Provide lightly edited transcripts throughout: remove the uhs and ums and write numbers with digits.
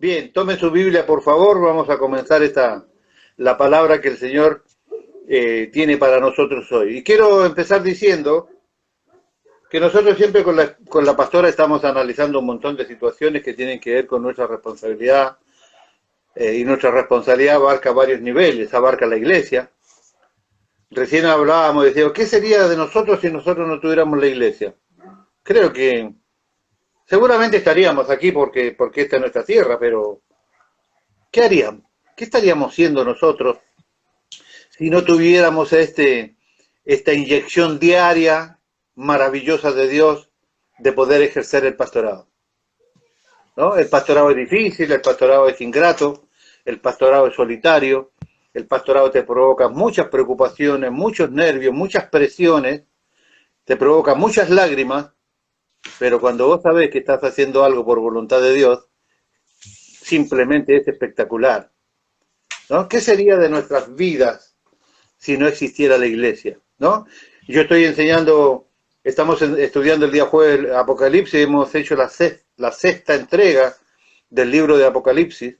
Bien, tome su Biblia, por favor. Vamos a comenzar la palabra que el Señor tiene para nosotros hoy. Y quiero empezar diciendo que nosotros siempre con la pastora estamos analizando un montón de situaciones que tienen que ver con nuestra responsabilidad, y nuestra responsabilidad abarca varios niveles, abarca la iglesia. Recién hablábamos, decíamos, ¿qué sería de nosotros si nosotros no tuviéramos la iglesia? Creo que seguramente estaríamos aquí porque esta es nuestra tierra, pero ¿qué haríamos? ¿Qué estaríamos siendo nosotros si no tuviéramos esta inyección diaria maravillosa de Dios de poder ejercer el pastorado? ¿No? El pastorado es difícil, el pastorado es ingrato, el pastorado es solitario, el pastorado te provoca muchas preocupaciones, muchos nervios, muchas presiones, te provoca muchas lágrimas, pero cuando vos sabés que estás haciendo algo por voluntad de Dios, simplemente es espectacular, ¿no? ¿Qué sería de nuestras vidas si no existiera la iglesia? ¿No? Yo estoy enseñando, estamos estudiando el día jueves el Apocalipsis, hemos hecho la sexta entrega del libro de Apocalipsis,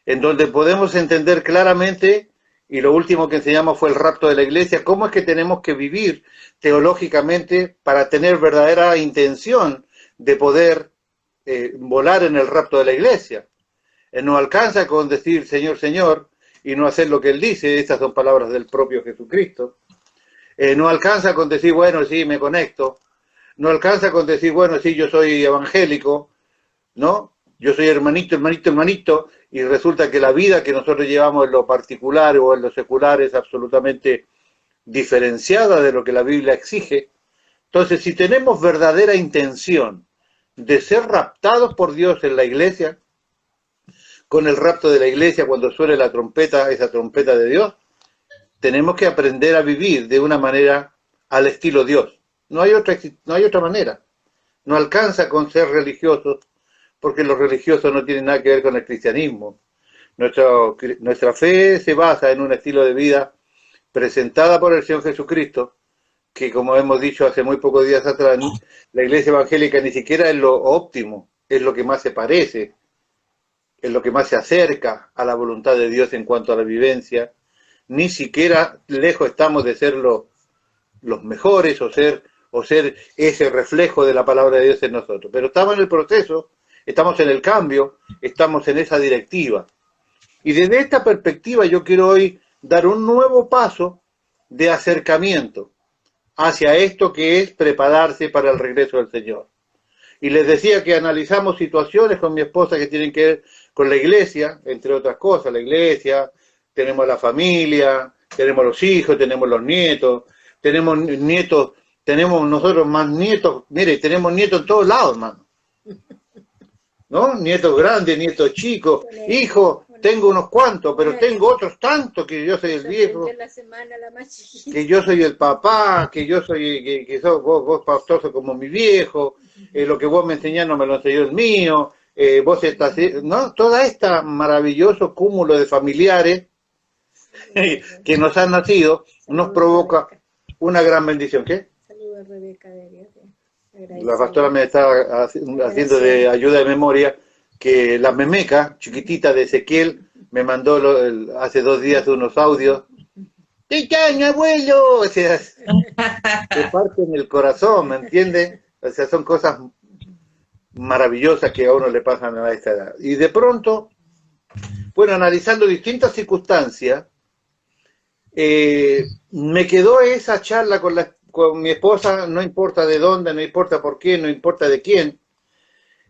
en donde podemos entender claramente, y lo último que enseñamos fue el rapto de la iglesia, cómo es que tenemos que vivir teológicamente para tener verdadera intención de poder volar en el rapto de la iglesia. No alcanza con decir Señor, Señor, y no hacer lo que Él dice. Estas son palabras del propio Jesucristo. No alcanza con decir, bueno, sí, me conecto. No alcanza con decir, bueno, sí, yo soy evangélico, ¿no? Yo soy hermanito, hermanito, hermanito, y resulta que la vida que nosotros llevamos en lo particular o en lo secular es absolutamente diferenciada de lo que la Biblia exige. Entonces, si tenemos verdadera intención de ser raptados por Dios en la iglesia, con el rapto de la iglesia, cuando suene la trompeta, esa trompeta de Dios, tenemos que aprender a vivir de una manera al estilo Dios. No hay otra manera. No alcanza con ser religiosos, porque los religiosos no tienen nada que ver con el cristianismo. Nuestra fe se basa en un estilo de vida presentada por el Señor Jesucristo, que como hemos dicho hace muy pocos días atrás, la iglesia evangélica ni siquiera es lo óptimo, es lo que más se parece, es lo que más se acerca a la voluntad de Dios en cuanto a la vivencia. Ni siquiera lejos estamos de ser los mejores o ser ese reflejo de la palabra de Dios en nosotros. Pero estamos en el proceso, estamos en el cambio, estamos en esa directiva. Y desde esta perspectiva yo quiero hoy dar un nuevo paso de acercamiento hacia esto que es prepararse para el regreso del Señor. Y les decía que analizamos situaciones con mi esposa que tienen que ver con la iglesia, entre otras cosas, la iglesia, tenemos la familia, tenemos los hijos, tenemos los nietos, tenemos nosotros más nietos, mire, tenemos nietos en todos lados, hermano. ¿No? Nietos grandes, nietos chicos, hijos, tengo unos cuantos, pero tengo otros tantos, que yo soy el viejo, que yo soy el papá, que yo soy, que sos, vos pastor, sos como mi viejo, lo que vos me enseñás no me lo enseñó el mío, vos estás, ¿no? Todo este maravilloso cúmulo de familiares que nos han nacido, nos provoca una gran bendición. ¿Qué? Saludos a Rebeca de Dios. La pastora me está haciendo de ayuda de memoria que la memeca chiquitita de Ezequiel me mandó hace 2 días unos audios. ¡Tichán, abuelo! O sea, se parte en el corazón, ¿me entiende? O sea, son cosas maravillosas que a uno le pasan a esta edad. Y de pronto, bueno, analizando distintas circunstancias, me quedó esa charla con mi esposa, no importa de dónde, no importa por qué, no importa de quién,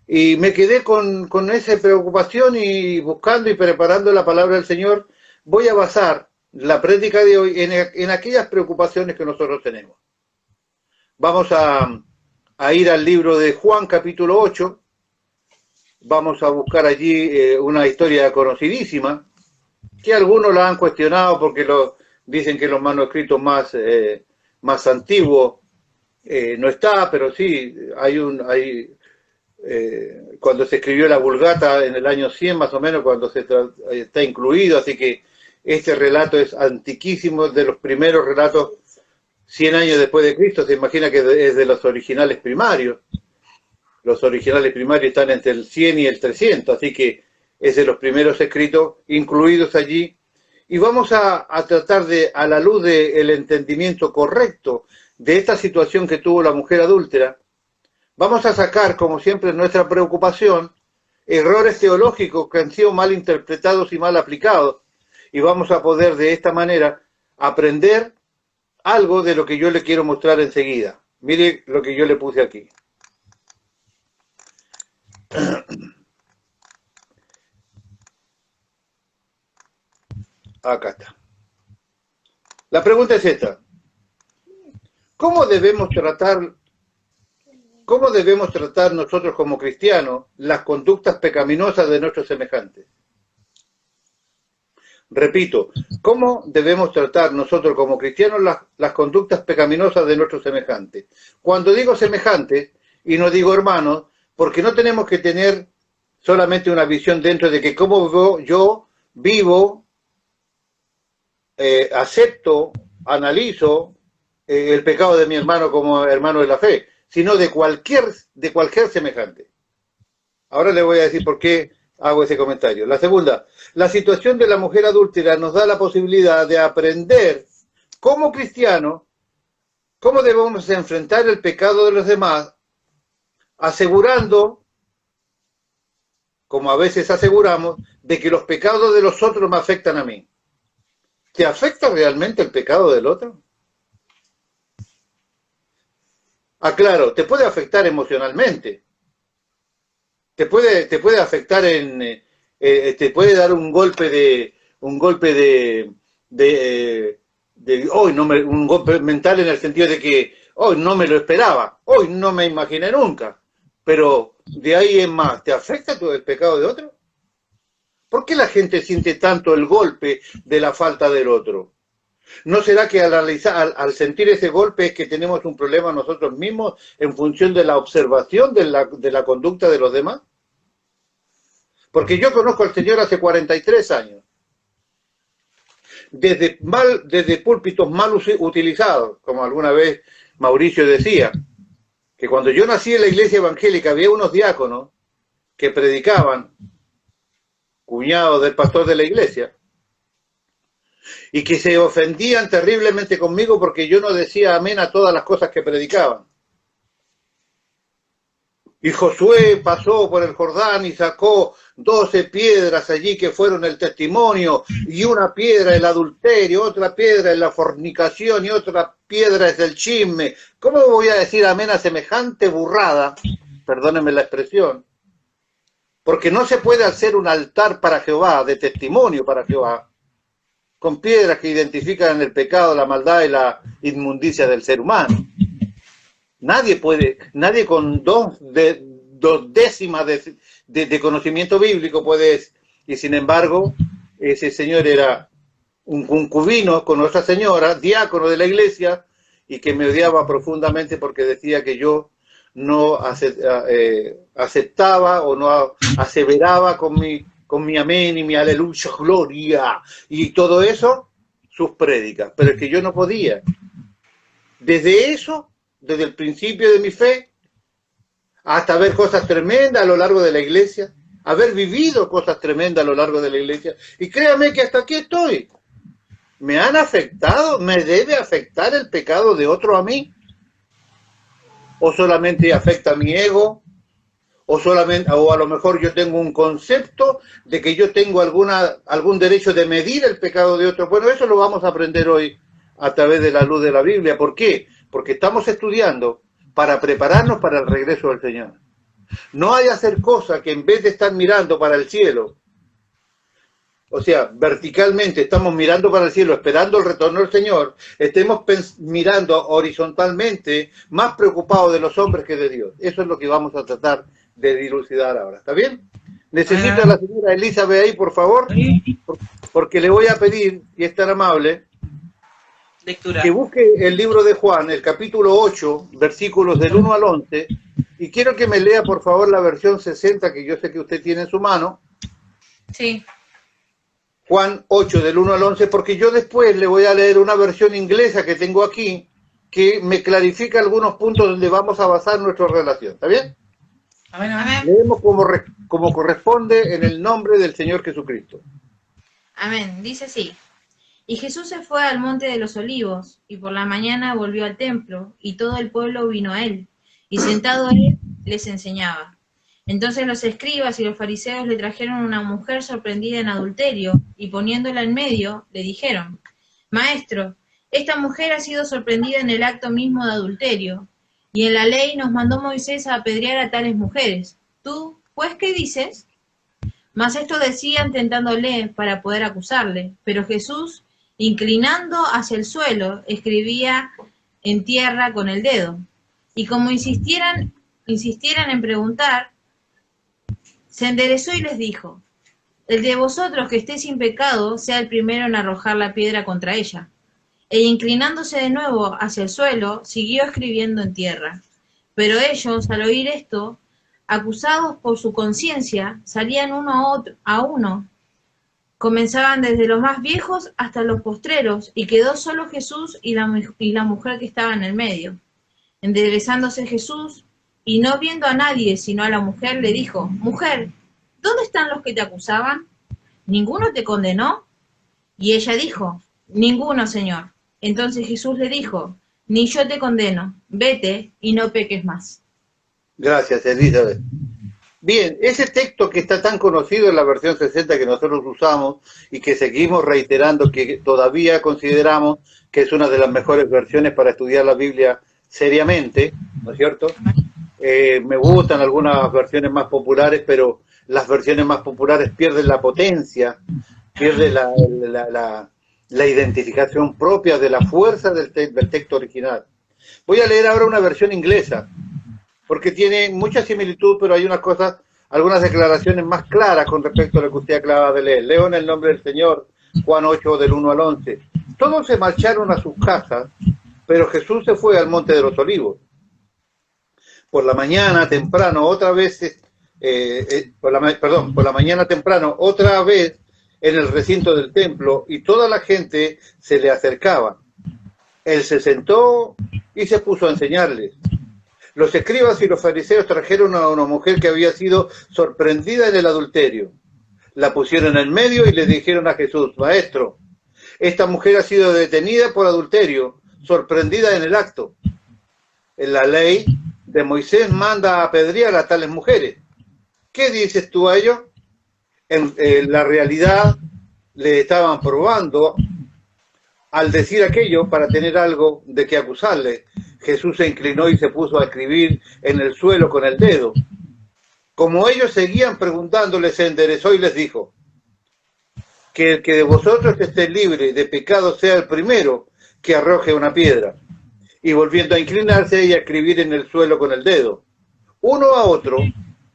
y me quedé con esa preocupación y buscando y preparando la palabra del Señor. Voy a basar la prédica de hoy en aquellas preocupaciones que nosotros tenemos. Vamos a ir al libro de Juan capítulo 8, vamos a buscar allí una historia conocidísima, que algunos la han cuestionado porque dicen que los manuscritos más antiguos no está, pero sí, cuando se escribió la Vulgata en el año 100 más o menos, cuando está incluido, así que este relato es antiquísimo, de los primeros relatos 100 años después de Cristo. Se imagina que es de los originales primarios. Los originales primarios están entre el 100 y el 300, así que es de los primeros escritos incluidos allí, y vamos a tratar de, a la luz del entendimiento correcto de esta situación que tuvo la mujer adúltera, vamos a sacar, como siempre, nuestra preocupación, errores teológicos que han sido mal interpretados y mal aplicados, y vamos a poder de esta manera aprender algo de lo que yo le quiero mostrar enseguida. Mire lo que yo le puse aquí. Acá está. La pregunta es esta. ¿Cómo debemos tratar nosotros como cristianos las conductas pecaminosas de nuestros semejantes? Repito, ¿cómo debemos tratar nosotros como cristianos las conductas pecaminosas de nuestros semejantes? Cuando digo semejantes, y no digo hermanos, porque no tenemos que tener solamente una visión dentro de que cómo yo vivo, acepto, analizo el pecado de mi hermano como hermano de la fe, sino de cualquier semejante. Ahora le voy a decir por qué hago ese comentario. La segunda, la situación de la mujer adúltera nos da la posibilidad de aprender como cristianos cómo debemos enfrentar el pecado de los demás, asegurando, como a veces aseguramos, de que los pecados de los otros me afectan a mí. ¿Te afecta realmente el pecado del otro? Aclaro, te puede afectar emocionalmente. Te puede afectar te puede dar un golpe un golpe mental en el sentido de que hoy no me lo esperaba, hoy no me imaginé nunca, pero de ahí en más, ¿te afecta todo el pecado de otro? ¿Por qué la gente siente tanto el golpe de la falta del otro? ¿No será que al sentir ese golpe es que tenemos un problema nosotros mismos en función de la observación de la conducta de los demás? Porque yo conozco al Señor hace 43 años. Desde púlpitos mal utilizados, como alguna vez Mauricio decía, que cuando yo nací en la iglesia evangélica había unos diáconos que predicaban, cuñados del pastor de la iglesia, y que se ofendían terriblemente conmigo porque yo no decía amén a todas las cosas que predicaban. Y Josué pasó por el Jordán y sacó 12 piedras allí que fueron el testimonio, y una piedra el adulterio, otra piedra es la fornicación y otra piedra es el chisme. ¿Cómo voy a decir amén a semejante burrada? Perdónenme la expresión. Porque no se puede hacer un altar para Jehová, de testimonio para Jehová, con piedras que identifican el pecado, la maldad y la inmundicia del ser humano. Nadie con dos décimas de conocimiento bíblico puede, y sin embargo, ese señor era un concubino con otra señora, diácono de la iglesia, y que me odiaba profundamente porque decía que yo no aceptaba o no aseveraba con mi amén y mi aleluya, gloria, y todo eso, sus prédicas, pero es que yo no podía. Desde el principio de mi fe, hasta ver cosas tremendas a lo largo de la iglesia, haber vivido cosas tremendas a lo largo de la iglesia, y créame que hasta aquí estoy. ¿Me han afectado? ¿Me debe afectar el pecado de otro a mí? ¿O solamente afecta a mi ego? O a lo mejor yo tengo un concepto de que yo tengo algún derecho de medir el pecado de otro. Bueno, eso lo vamos a aprender hoy a través de la luz de la Biblia. ¿Por qué? Porque estamos estudiando para prepararnos para el regreso del Señor. No hay hacer cosas que en vez de estar mirando para el cielo, o sea, verticalmente estamos mirando para el cielo, esperando el retorno del Señor, estemos mirando horizontalmente, más preocupados de los hombres que de Dios. Eso es lo que vamos a tratar de dilucidar ahora. ¿Está bien? Necesito a la señora Elizabeth ahí, por favor, porque le voy a pedir, y es tan amable, lectura, que busque el libro de Juan, el capítulo 8, versículos del 1 al 11, y quiero que me lea, por favor, la versión 60, que yo sé que usted tiene en su mano. Sí. Juan 8, del 1 al 11, porque yo después le voy a leer una versión inglesa que tengo aquí, que me clarifica algunos puntos donde vamos a basar nuestra relación. ¿Está bien? Amén, amén. Leemos como corresponde en el nombre del Señor Jesucristo. Amén. Dice así. Y Jesús se fue al monte de los olivos, y por la mañana volvió al templo, y todo el pueblo vino a él, y sentado él les enseñaba. Entonces los escribas y los fariseos le trajeron una mujer sorprendida en adulterio, y poniéndola en medio, le dijeron, Maestro, esta mujer ha sido sorprendida en el acto mismo de adulterio, y en la ley nos mandó Moisés a apedrear a tales mujeres. ¿Tú, pues, qué dices? Mas esto decían tentándole para poder acusarle, pero Jesús, inclinando hacia el suelo, escribía en tierra con el dedo. Y como insistieran en preguntar, se enderezó y les dijo, el de vosotros que esté sin pecado sea el primero en arrojar la piedra contra ella. E inclinándose de nuevo hacia el suelo, siguió escribiendo en tierra. Pero ellos, al oír esto, acusados por su conciencia, salían uno a uno, comenzaban desde los más viejos hasta los postreros, y quedó solo Jesús y la mujer que estaba en el medio. Enderezándose Jesús, y no viendo a nadie sino a la mujer, le dijo, Mujer, ¿dónde están los que te acusaban? ¿Ninguno te condenó? Y ella dijo, Ninguno, Señor. Entonces Jesús le dijo, Ni yo te condeno, vete y no peques más. Gracias, Elizabeth. Bien, ese texto que está tan conocido en la versión 60 que nosotros usamos y que seguimos reiterando que todavía consideramos que es una de las mejores versiones para estudiar la Biblia seriamente, ¿no es cierto? Me gustan algunas versiones más populares, pero las versiones más populares pierden la potencia, pierden la identificación propia de la fuerza del texto original. Voy a leer ahora una versión inglesa, porque tiene mucha similitud, pero hay unas cosas, algunas declaraciones más claras con respecto a lo que usted acaba de leer. Leo en el nombre del Señor, Juan 8, del 1 al 11. Todos se marcharon a sus casas, pero Jesús se fue al monte de los olivos. Por la mañana temprano, otra vez, por la mañana temprano, otra vez en el recinto del templo, y toda la gente se le acercaba. Él se sentó y se puso a enseñarles. Los escribas y los fariseos trajeron a una mujer que había sido sorprendida en el adulterio. La pusieron en medio y le dijeron a Jesús, Maestro, esta mujer ha sido detenida por adulterio, sorprendida en el acto. En la ley de Moisés manda a apedrear a tales mujeres. ¿Qué dices tú a ello? En la realidad le estaban probando al decir aquello para tener algo de qué acusarle. Jesús se inclinó y se puso a escribir en el suelo con el dedo. Como ellos seguían preguntándole, se enderezó y les dijo, que el que de vosotros esté libre de pecado sea el primero que arroje una piedra. Y volviendo a inclinarse y a escribir en el suelo con el dedo. Uno a otro,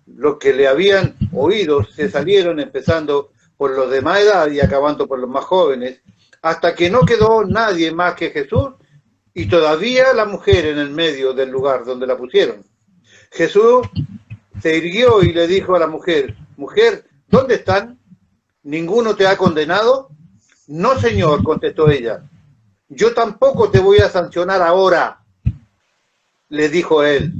los que le habían oído se salieron, empezando por los de más edad y acabando por los más jóvenes, hasta que no quedó nadie más que Jesús y todavía la mujer en el medio del lugar donde la pusieron. Jesús se irguió y le dijo a la mujer, Mujer, ¿dónde están? ¿Ninguno te ha condenado? No, Señor, contestó ella. Yo tampoco te voy a sancionar ahora, le dijo él.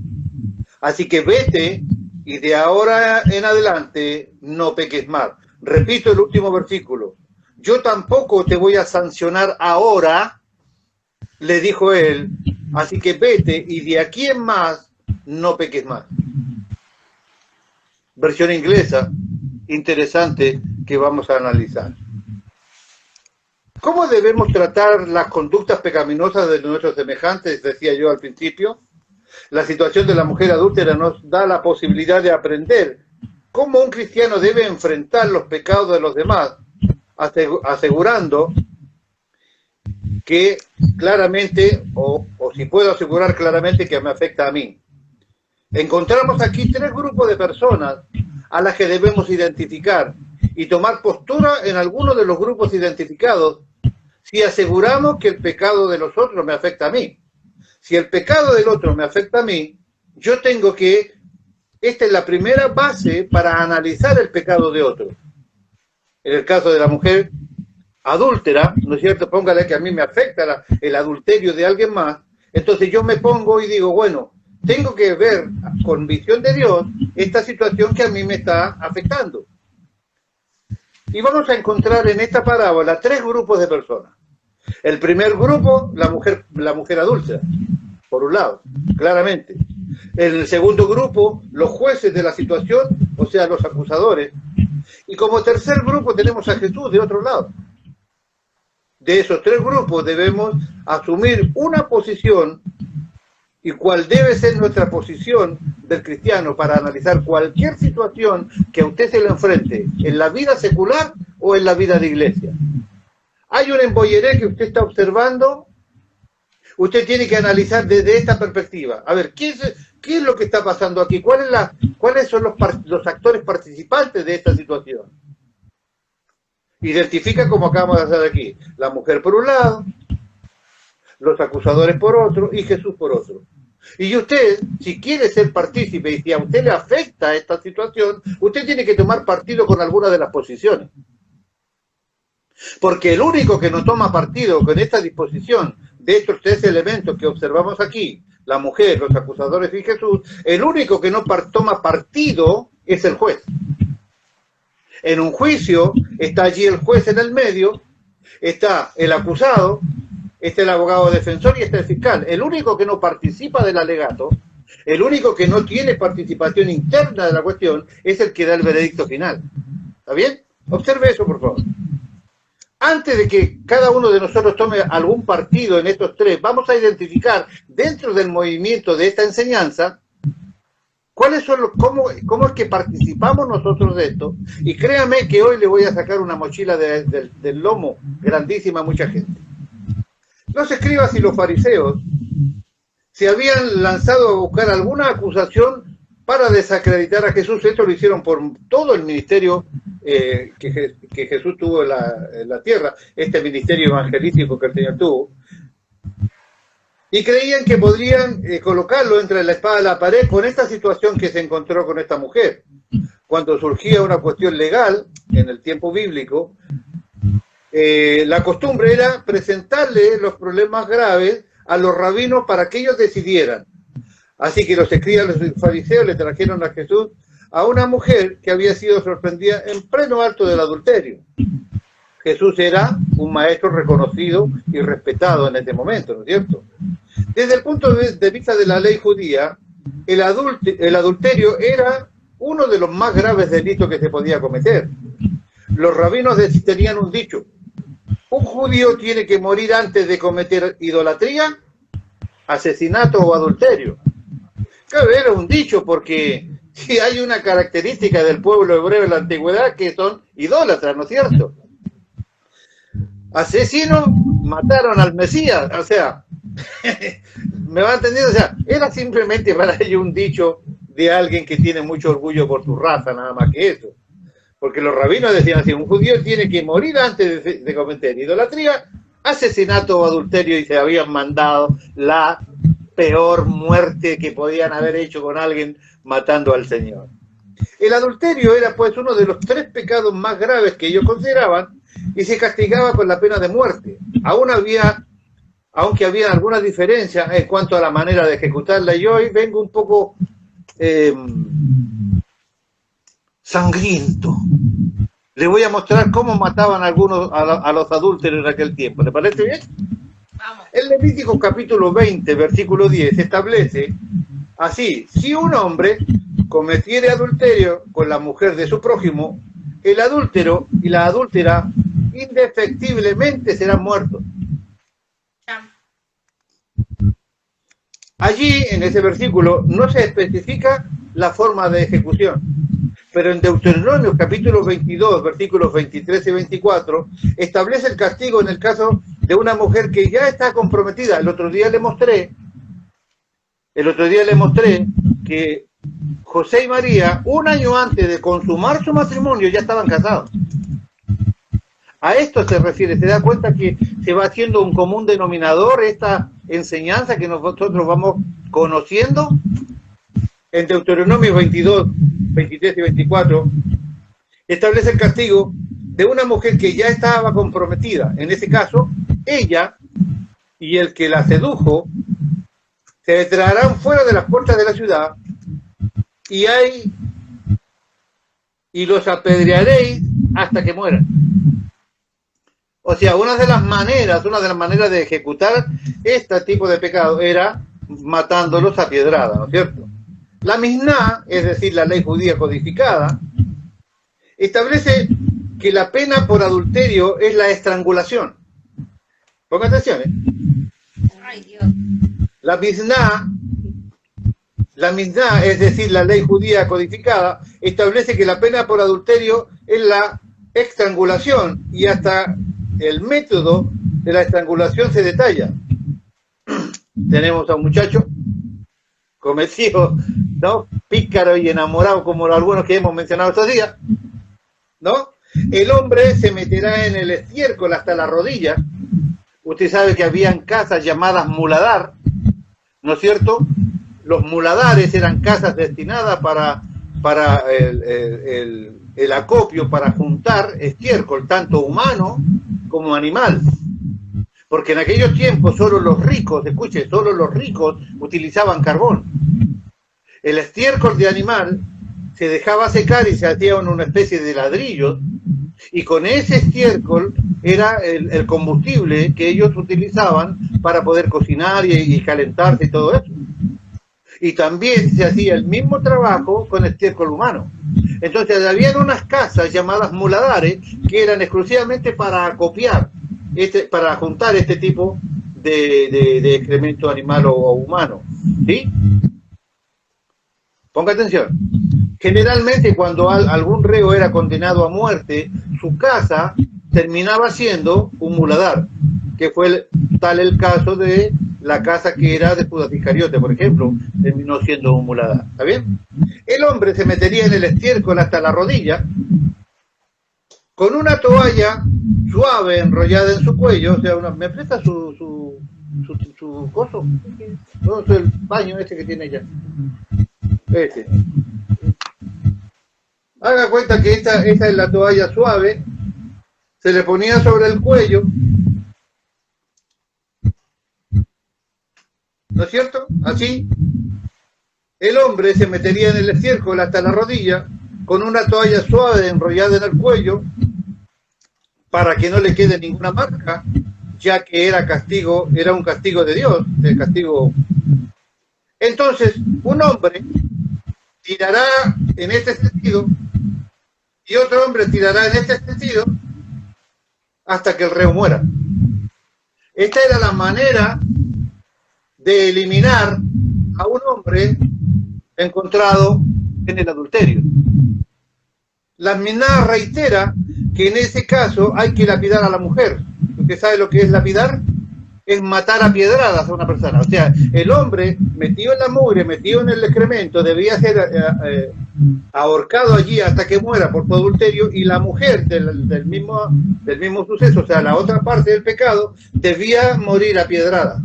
Así que vete y de ahora en adelante no peques más. Repito el último versículo. Yo tampoco te voy a sancionar ahora, le dijo él. Así que vete y de aquí en más no peques más. Versión inglesa, interesante, que vamos a analizar. ¿Cómo debemos tratar las conductas pecaminosas de nuestros semejantes? Decía yo al principio. La situación de la mujer adúltera nos da la posibilidad de aprender cómo un cristiano debe enfrentar los pecados de los demás, asegurando que claramente, o si puedo asegurar claramente que me afecta a mí. Encontramos aquí tres grupos de personas a las que debemos identificar y tomar postura en alguno de los grupos identificados si aseguramos que el pecado de los otros me afecta a mí. Si el pecado del otro me afecta a mí, yo tengo que, esta es la primera base para analizar el pecado de otro. En el caso de la mujer adúltera, ¿no es cierto? Póngale que a mí me afecta el adulterio de alguien más, entonces yo me pongo y digo, bueno, tengo que ver con visión de Dios esta situación que a mí me está afectando. Y vamos a encontrar en esta parábola 3 grupos de personas. El primer grupo, la mujer adúltera, por un lado, claramente. En el segundo grupo, los jueces de la situación, o sea, los acusadores. Y como tercer grupo tenemos a Jesús de otro lado. De esos 3 grupos debemos asumir una posición, y cuál debe ser nuestra posición del cristiano para analizar cualquier situación que a usted se le enfrente, en la vida secular o en la vida de iglesia. Hay un embolleré que usted está observando, usted tiene que analizar desde esta perspectiva. A ver, ¿qué es lo que está pasando aquí? ¿Cuáles son los actores participantes de esta situación? Identifica, como acabamos de hacer aquí, la mujer por un lado, los acusadores por otro y Jesús por otro. Y usted, si quiere ser partícipe y si a usted le afecta esta situación, usted tiene que tomar partido con alguna de las posiciones. Porque el único que no toma partido con esta disposición de estos 3 elementos que observamos aquí, la mujer, los acusadores y Jesús, el único que no toma partido es el juez. En un juicio está allí el juez en el medio, está el acusado, está el abogado defensor y está el fiscal. El único que no participa del alegato, el único que no tiene participación interna de la cuestión, es el que da el veredicto final. ¿Está bien? Observe eso, por favor. Antes de que cada uno de nosotros tome algún partido en estos 3, vamos a identificar dentro del movimiento de esta enseñanza cuáles son cómo es que participamos nosotros de esto. Y créame que hoy le voy a sacar una mochila del lomo grandísima a mucha gente. Los escribas y los fariseos se habían lanzado a buscar alguna acusación para desacreditar a Jesús. Esto lo hicieron por todo el ministerio que Jesús tuvo en la tierra, este ministerio evangelístico que el Señor tuvo. Y creían que podrían colocarlo entre la espada y la pared con esta situación que se encontró con esta mujer. Cuando surgía una cuestión legal, en el tiempo bíblico, la costumbre era presentarle los problemas graves a los rabinos para que ellos decidieran. Así que los escribas y los fariseos le trajeron a Jesús a una mujer que había sido sorprendida en pleno acto del adulterio. Jesús era un maestro reconocido y respetado en este momento, ¿no es cierto? Desde el punto de vista de la ley judía, el adulterio era uno de los más graves delitos que se podía cometer. Los rabinos tenían un dicho: un judío tiene que morir antes de cometer idolatría, asesinato o adulterio. Claro, era un dicho porque si hay una característica del pueblo hebreo en la antigüedad que son idólatras, ¿no es cierto? Asesinos mataron al Mesías, o sea, ¿me va entendiendo? O sea, era simplemente para ellos un dicho de alguien que tiene mucho orgullo por su raza, nada más que eso. Porque los rabinos decían así: un judío tiene que morir antes de cometer idolatría, asesinato o adulterio, y se habían mandado la peor muerte que podían haber hecho con alguien matando al Señor. El adulterio era pues uno de los 3 pecados más graves que ellos consideraban y se castigaba con la pena de muerte. Aunque había alguna diferencia en cuanto a la manera de ejecutarla, y hoy vengo un poco sangriento. Le voy a mostrar cómo mataban algunos a los adúlteros en aquel tiempo. ¿Le parece bien? Vamos. El Levítico capítulo 20, versículo 10, establece así: si un hombre cometiere adulterio con la mujer de su prójimo, el adúltero y la adúltera indefectiblemente serán muertos. Allí, en ese versículo, no se especifica la forma de ejecución, pero en Deuteronomio capítulo 22, versículos 23 y 24, establece el castigo en el caso de una mujer que ya está comprometida. El otro día le mostré que José y María, un año antes de consumar su matrimonio, ya estaban casados. A esto se refiere. Se da cuenta que se va haciendo un común denominador esta enseñanza que nosotros vamos conociendo. En Deuteronomio 22, 23 y 24, establece el castigo de una mujer que ya estaba comprometida. En ese caso, ella y el que la sedujo se traerán fuera de las puertas de la ciudad y los apedrearéis hasta que mueran. O sea, una de las maneras de ejecutar este tipo de pecado era matándolos a piedrada, ¿no es cierto? La Misná, es decir, la ley judía codificada, establece que la pena por adulterio es la estrangulación. Ponga atención, ¿eh? Ay, Dios. La Misná, es decir, la ley judía codificada, establece que la pena por adulterio es la estrangulación, y hasta el método de la estrangulación se detalla. Tenemos a un muchacho cometido, ¿no? Pícaro y enamorado, como algunos que hemos mencionado estos días, ¿no? El hombre se meterá en el estiércol hasta la rodilla. Usted sabe que habían casas llamadas muladar, ¿no es cierto? Los muladares eran casas destinadas para el acopio, para juntar estiércol, tanto humano como animal. Porque en aquellos tiempos solo los ricos, escuche, solo los ricos utilizaban carbón. El estiércol de animal se dejaba secar y se hacía en una especie de ladrillos, y con ese estiércol era el combustible que ellos utilizaban para poder cocinar y calentarse y todo eso. Y también se hacía el mismo trabajo con estiércol humano. Entonces había unas casas llamadas muladares que eran exclusivamente para acopiar, para juntar este tipo de excremento animal o humano, ¿sí? Ponga atención. Generalmente cuando algún reo era condenado a muerte, su casa terminaba siendo un muladar, que fue tal el caso de la casa que era de Judas Iscariote, por ejemplo, terminó siendo un muladar. ¿Está bien? El hombre se metería en el estiércol hasta la rodilla, con una toalla suave enrollada en su cuello. O sea, ¿me presta su coso? No, el baño este que tiene ella. Este. Haga cuenta que esta es la toalla suave, se le ponía sobre el cuello, ¿no es cierto? Así, el hombre se metería en el estiércol hasta la rodilla, con una toalla suave enrollada en el cuello, para que no le quede ninguna marca, ya que era un castigo de Dios, el castigo. Entonces, un hombre tirará en este sentido, y otro hombre tirará en este sentido, hasta que el reo muera. Esta era la manera de eliminar a un hombre encontrado en el adulterio. La Misná reitera que en ese caso hay que lapidar a la mujer. ¿Usted sabe lo que es lapidar? Es matar a piedradas a una persona. O sea, el hombre metido en la mugre, metido en el excremento, debía ser ahorcado allí hasta que muera por su adulterio, y la mujer del mismo suceso, o sea, la otra parte del pecado, debía morir a piedrada.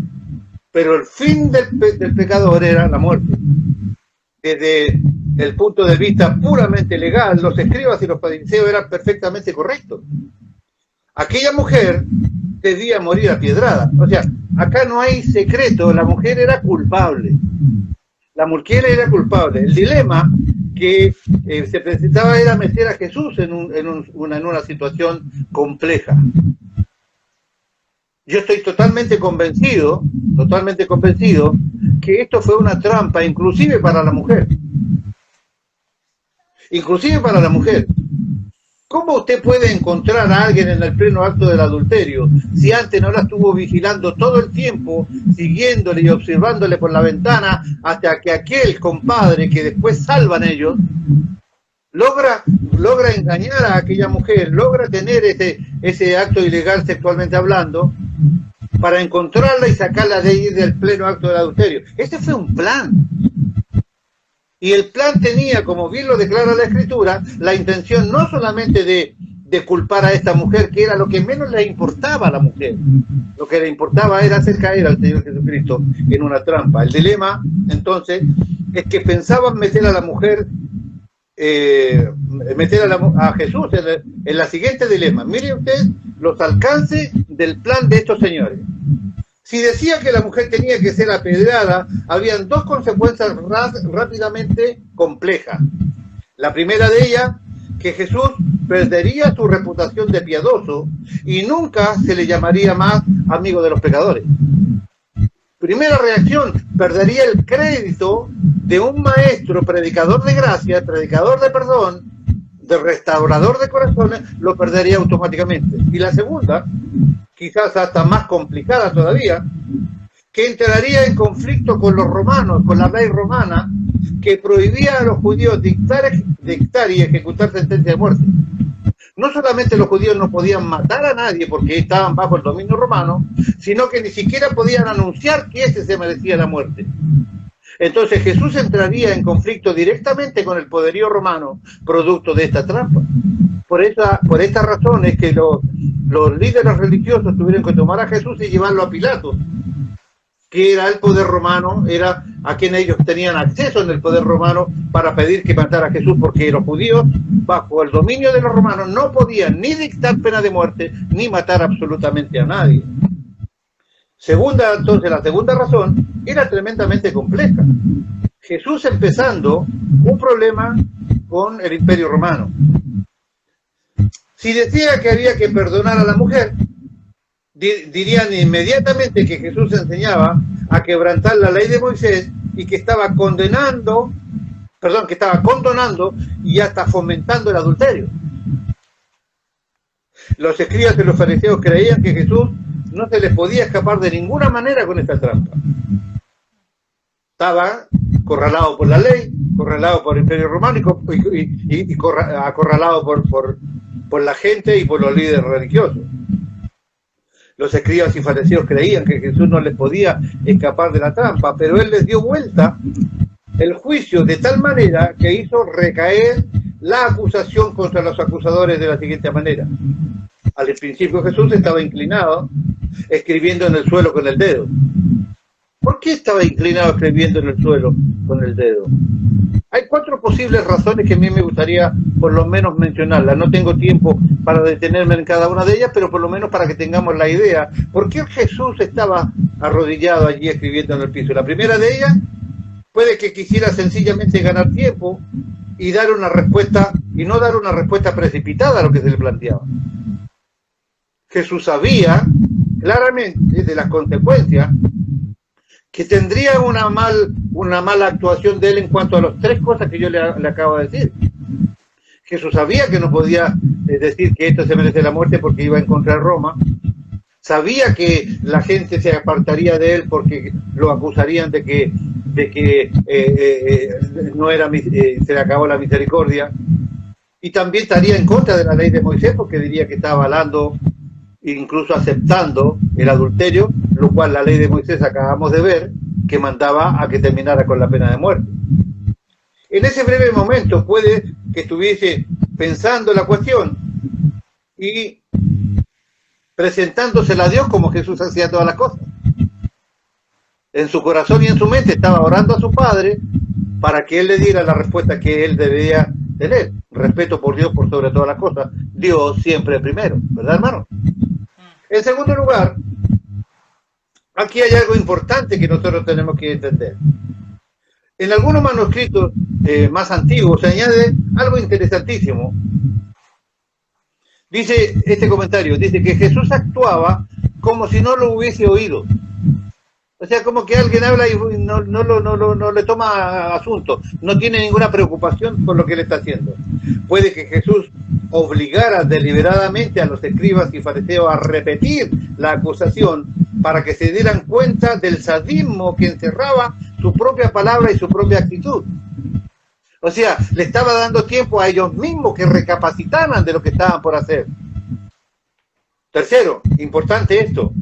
Pero el fin del pecador era la muerte. Desde el punto de vista puramente legal, los escribas y los fariseos eran perfectamente correctos. Aquella mujer debía morir a piedrada. O sea, acá no hay secreto, la mujer era culpable. La mujer era culpable. El dilema que se presentaba era meter a Jesús en una situación compleja. Yo estoy totalmente convencido que esto fue una trampa, inclusive para la mujer. Inclusive para la mujer. ¿Cómo usted puede encontrar a alguien en el pleno acto del adulterio si antes no la estuvo vigilando todo el tiempo, siguiéndole y observándole por la ventana, hasta que aquel compadre que después salvan ellos logra engañar a aquella mujer, logra tener ese acto ilegal sexualmente hablando, para encontrarla y sacarla de ahí del pleno acto del adulterio? Ese fue un plan. Y el plan tenía, como bien lo declara la Escritura, la intención no solamente de culpar a esta mujer, que era lo que menos le importaba a la mujer. Lo que le importaba era hacer caer al Señor Jesucristo en una trampa. El dilema, entonces, es que pensaban meter a la mujer, a Jesús en la siguiente dilema. Mire usted los alcances del plan de estos señores. Si decía que la mujer tenía que ser apedreada, habían dos consecuencias rápidamente complejas. La primera de ellas, que Jesús perdería su reputación de piadoso y nunca se le llamaría más amigo de los pecadores. Primera reacción, perdería el crédito de un maestro, predicador de gracia, predicador de perdón, de restaurador de corazones, lo perdería automáticamente. Y la segunda, quizás hasta más complicada todavía, que entraría en conflicto con los romanos, con la ley romana, que prohibía a los judíos dictar y ejecutar sentencia de muerte. No solamente los judíos no podían matar a nadie porque estaban bajo el dominio romano, sino que ni siquiera podían anunciar que ese se merecía la muerte. Entonces Jesús entraría en conflicto directamente con el poderío romano, producto de esta trampa. Por esta razón es que los líderes religiosos tuvieron que tomar a Jesús y llevarlo a Pilato, que era el poder romano, era a quien ellos tenían acceso en el poder romano para pedir que matara a Jesús, porque los judíos, bajo el dominio de los romanos, no podían ni dictar pena de muerte, ni matar absolutamente a nadie. Entonces, la segunda razón era tremendamente compleja. Jesús empezando un problema con el Imperio Romano. Si decía que había que perdonar a la mujer, dirían inmediatamente que Jesús enseñaba a quebrantar la ley de Moisés y que estaba condonando y hasta fomentando el adulterio. Los escribas y los fariseos creían que Jesús no se les podía escapar de ninguna manera con esta trampa. Estaba acorralado por la ley, acorralado por el Imperio Romano y acorralado por la gente y por los líderes religiosos. Los escribas y fariseos creían que Jesús no les podía escapar de la trampa, pero él les dio vuelta el juicio de tal manera que hizo recaer la acusación contra los acusadores de la siguiente manera. Al principio Jesús estaba inclinado, escribiendo en el suelo con el dedo. ¿Por qué estaba inclinado escribiendo en el suelo con el dedo? Hay 4 posibles razones que a mí me gustaría por lo menos mencionarlas. No tengo tiempo para detenerme en cada una de ellas, pero por lo menos para que tengamos la idea. ¿Por qué Jesús estaba arrodillado allí escribiendo en el piso? La primera de ellas, puede que quisiera sencillamente ganar tiempo y dar una respuesta, y no dar una respuesta precipitada a lo que se le planteaba. Jesús sabía claramente de las consecuencias que tendría una mala actuación de él en cuanto a las 3 cosas que yo le acabo de decir. Jesús sabía que no podía decir que esto se merece la muerte porque iba a encontrar Roma. Sabía que la gente se apartaría de él porque lo acusarían de que no era, se le acabó la misericordia. Y también estaría en contra de la ley de Moisés porque diría que está avalando, incluso aceptando el adulterio, lo cual la ley de Moisés acabamos de ver, que mandaba a que terminara con la pena de muerte. En ese breve momento puede que estuviese pensando la cuestión y presentándosela a Dios como Jesús hacía todas las cosas. En su corazón y en su mente estaba orando a su Padre para que Él le diera la respuesta que Él debía tener. Respeto por Dios por sobre todas las cosas. Dios siempre primero, ¿verdad, hermano? En segundo lugar, aquí hay algo importante que nosotros tenemos que entender. En algunos manuscritos más antiguos se añade algo interesantísimo. Dice este comentario, dice que Jesús actuaba como si no lo hubiese oído. O sea, como que alguien habla y no le toma asunto, no tiene ninguna preocupación por lo que él está haciendo. Puede que Jesús obligara deliberadamente a los escribas y fariseos a repetir la acusación para que se dieran cuenta del sadismo que encerraba su propia palabra y su propia actitud. O sea, le estaba dando tiempo a ellos mismos que recapacitaran de lo que estaban por hacer. Tercero, importante esto.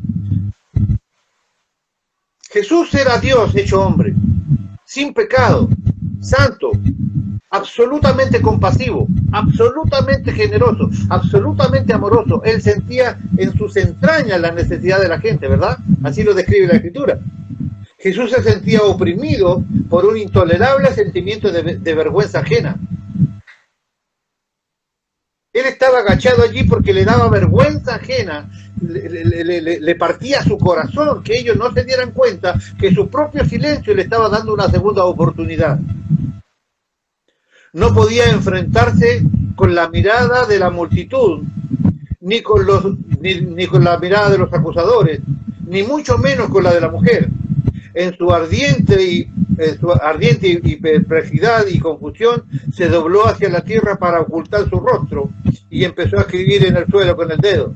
Jesús era Dios hecho hombre, sin pecado, santo, absolutamente compasivo, absolutamente generoso, absolutamente amoroso. Él sentía en sus entrañas la necesidad de la gente, ¿verdad? Así lo describe la Escritura. Jesús se sentía oprimido por un intolerable sentimiento de vergüenza ajena. Él estaba agachado allí porque le daba vergüenza ajena le partía su corazón que ellos no se dieran cuenta que su propio silencio le estaba dando una segunda oportunidad. No podía enfrentarse con la mirada de la multitud, ni con la mirada de los acusadores, ni mucho menos con la de la mujer. En su ardiente y perplejidad y confusión, se dobló hacia la tierra para ocultar su rostro y empezó a escribir en el suelo con el dedo.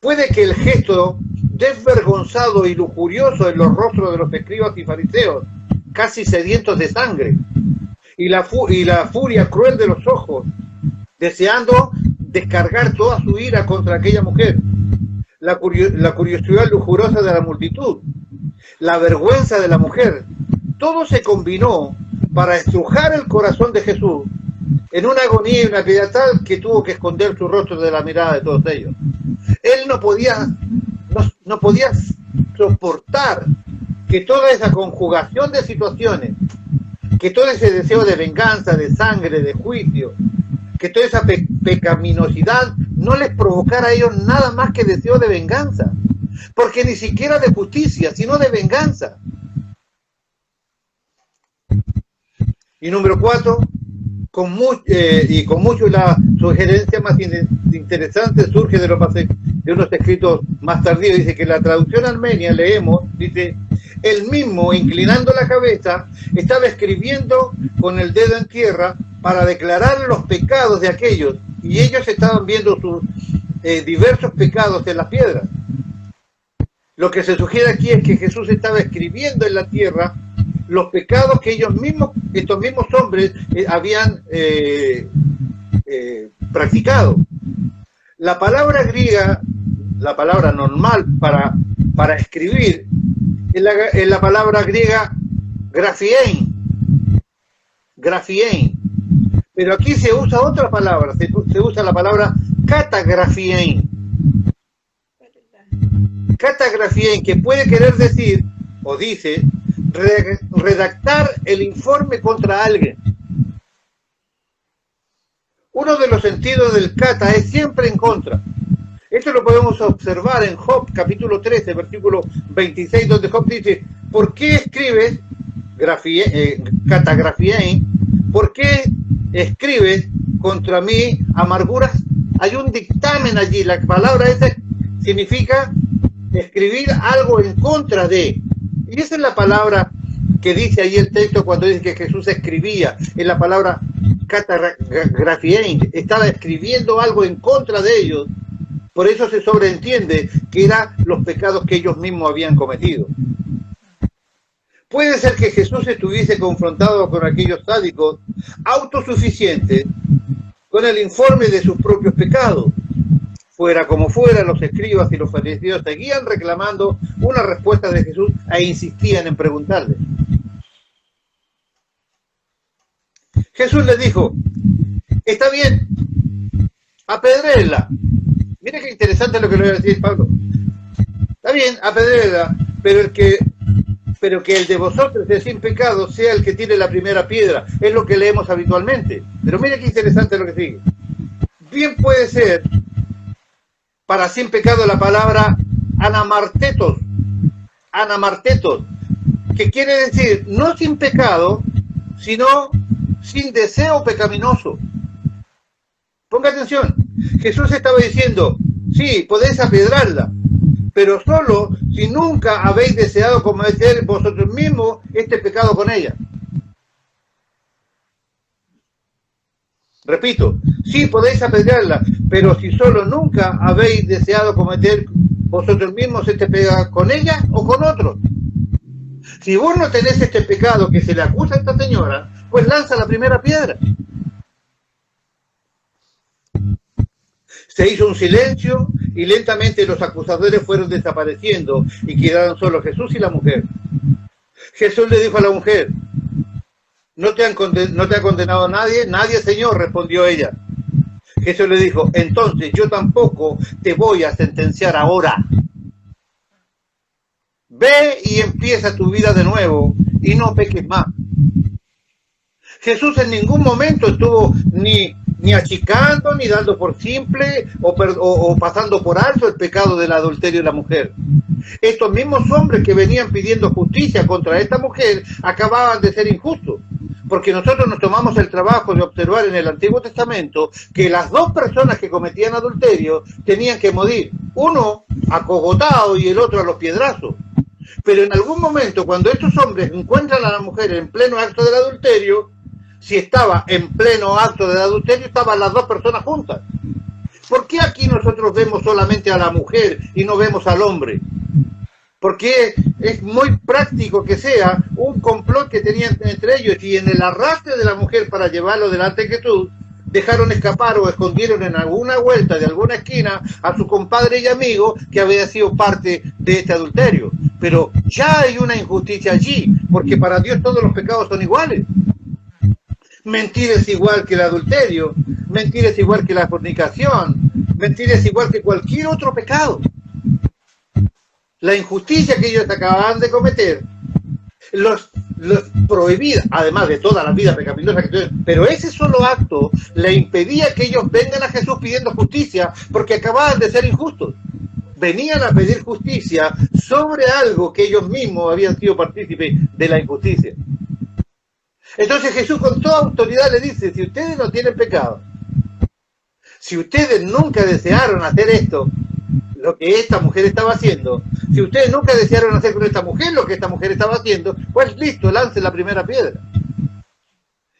Puede que el gesto desvergonzado y lujurioso en los rostros de los escribas y fariseos, casi sedientos de sangre, y la furia cruel de los ojos, deseando descargar toda su ira contra aquella mujer, la curiosidad lujurosa de la multitud, la vergüenza de la mujer, todo se combinó para estrujar el corazón de Jesús en una agonía y una piedad tal que tuvo que esconder su rostro de la mirada de todos ellos. Él no podía soportar que toda esa conjugación de situaciones, que todo ese deseo de venganza, de sangre, de juicio, que toda esa pecaminosidad no les provocara a ellos nada más que deseo de venganza, porque ni siquiera de justicia, sino de venganza. Y número 4, con mucho la sugerencia más interesante surge de unos escritos más tardíos. Dice que la traducción armenia leemos, dice, él mismo, inclinando la cabeza, estaba escribiendo con el dedo en tierra para declarar los pecados de aquellos, y ellos estaban viendo sus diversos pecados en las piedras. Lo que se sugiere aquí es que Jesús estaba escribiendo en la tierra los pecados que estos mismos hombres habían practicado. La palabra griega, la palabra normal para escribir, es la palabra griega grafiein. Pero aquí se usa otra palabra, se usa la palabra catagrafiein. Catagrafiein, que puede querer decir, o dice, redactar el informe contra alguien. Uno de los sentidos del cata es siempre en contra. Esto lo podemos observar en Job capítulo 13, versículo 26, donde Job dice, ¿por qué escribes catagrafiein? ¿Por qué escribes contra mí amarguras? Hay un dictamen allí, la palabra esa significa escribir algo en contra de. Y esa es la palabra que dice ahí el texto cuando dice que Jesús escribía, es la palabra catagrafiein, estaba escribiendo algo en contra de ellos, por eso se sobreentiende que eran los pecados que ellos mismos habían cometido. Puede ser que Jesús estuviese confrontado con aquellos sádicos autosuficientes con el informe de sus propios pecados. Fuera como fuera, los escribas y los fariseos seguían reclamando una respuesta de Jesús e insistían en preguntarle. Jesús les dijo, está bien, apedréenla. Mire qué interesante lo que le voy a decir Pablo. Está bien, apedréenla, pero que el de vosotros es sin pecado sea el que tire la primera piedra. Es lo que leemos habitualmente. Pero mire qué interesante lo que sigue. Bien puede ser para sin pecado la palabra anamartetos, que quiere decir no sin pecado, sino sin deseo pecaminoso. Ponga atención, Jesús estaba diciendo, sí, podéis apiedrarla, pero solo si nunca habéis deseado cometer vosotros mismos este pecado con ella. Repito, sí podéis apedrearla, pero si solo nunca habéis deseado cometer vosotros mismos este pecado con ella o con otros. Si vos no tenés este pecado que se le acusa a esta señora, pues lanza la primera piedra. Se hizo un silencio y lentamente los acusadores fueron desapareciendo y quedaron solo Jesús y la mujer. Jesús le dijo a la mujer, ¿no te ha condenado nadie? Nadie, Señor, respondió ella. Jesús le dijo, entonces yo tampoco te voy a sentenciar ahora. Ve y empieza tu vida de nuevo y no peques más. Jesús en ningún momento estuvo ni achicando, ni dando por simple o pasando por alto el pecado del adulterio de la mujer. Estos mismos hombres que venían pidiendo justicia contra esta mujer acababan de ser injustos, porque nosotros nos tomamos el trabajo de observar en el Antiguo Testamento que las dos personas que cometían adulterio tenían que morir, uno acogotado y el otro a los piedrazos. Pero en algún momento, cuando estos hombres encuentran a la mujer en pleno acto del adulterio, si estaba en pleno acto del adulterio, estaban las dos personas juntas. ¿Por qué aquí nosotros vemos solamente a la mujer y no vemos al hombre? Porque es muy práctico que sea un complot que tenían entre ellos, y en el arrastre de la mujer para llevarlo delante de Jesús, dejaron escapar o escondieron en alguna vuelta de alguna esquina a su compadre y amigo que había sido parte de este adulterio. Pero ya hay una injusticia allí, porque para Dios todos los pecados son iguales. Mentir es igual que el adulterio, mentir es igual que la fornicación, mentir es igual que cualquier otro pecado. La injusticia que ellos acababan de cometer, los prohibida, además de toda la vida pecaminosa que tuvieron, pero ese solo acto le impedía que ellos vengan a Jesús pidiendo justicia, porque acababan de ser injustos. Venían a pedir justicia sobre algo que ellos mismos habían sido partícipes de la injusticia. Entonces Jesús con toda autoridad le dice: si ustedes no tienen pecado, si ustedes nunca desearon hacer esto, lo que esta mujer estaba haciendo, si ustedes nunca desearon hacer con esta mujer lo que esta mujer estaba haciendo, pues listo, lancen la primera piedra.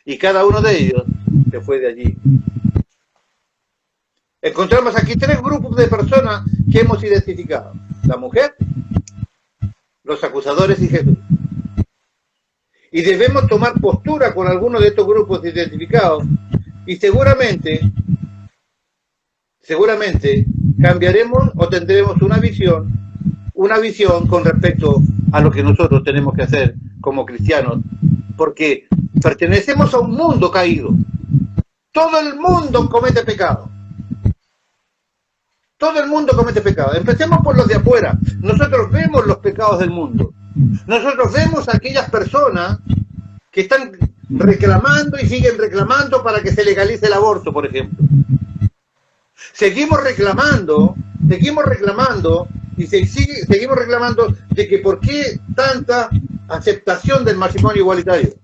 Y cada uno de ellos se fue de allí. Encontramos aquí tres grupos de personas que hemos identificado: la mujer, los acusadores y Jesús. Y debemos tomar postura con algunos de estos grupos identificados, y seguramente cambiaremos o tendremos una visión con respecto a lo que nosotros tenemos que hacer como cristianos, porque pertenecemos a un mundo caído. Todo el mundo comete pecado. Todo el mundo comete pecado. Empecemos por los de afuera. Nosotros vemos los pecados del mundo. Nosotros vemos a aquellas personas que están reclamando y siguen reclamando para que se legalice el aborto, por ejemplo. Seguimos reclamando y seguimos reclamando de que por qué tanta aceptación del matrimonio igualitario.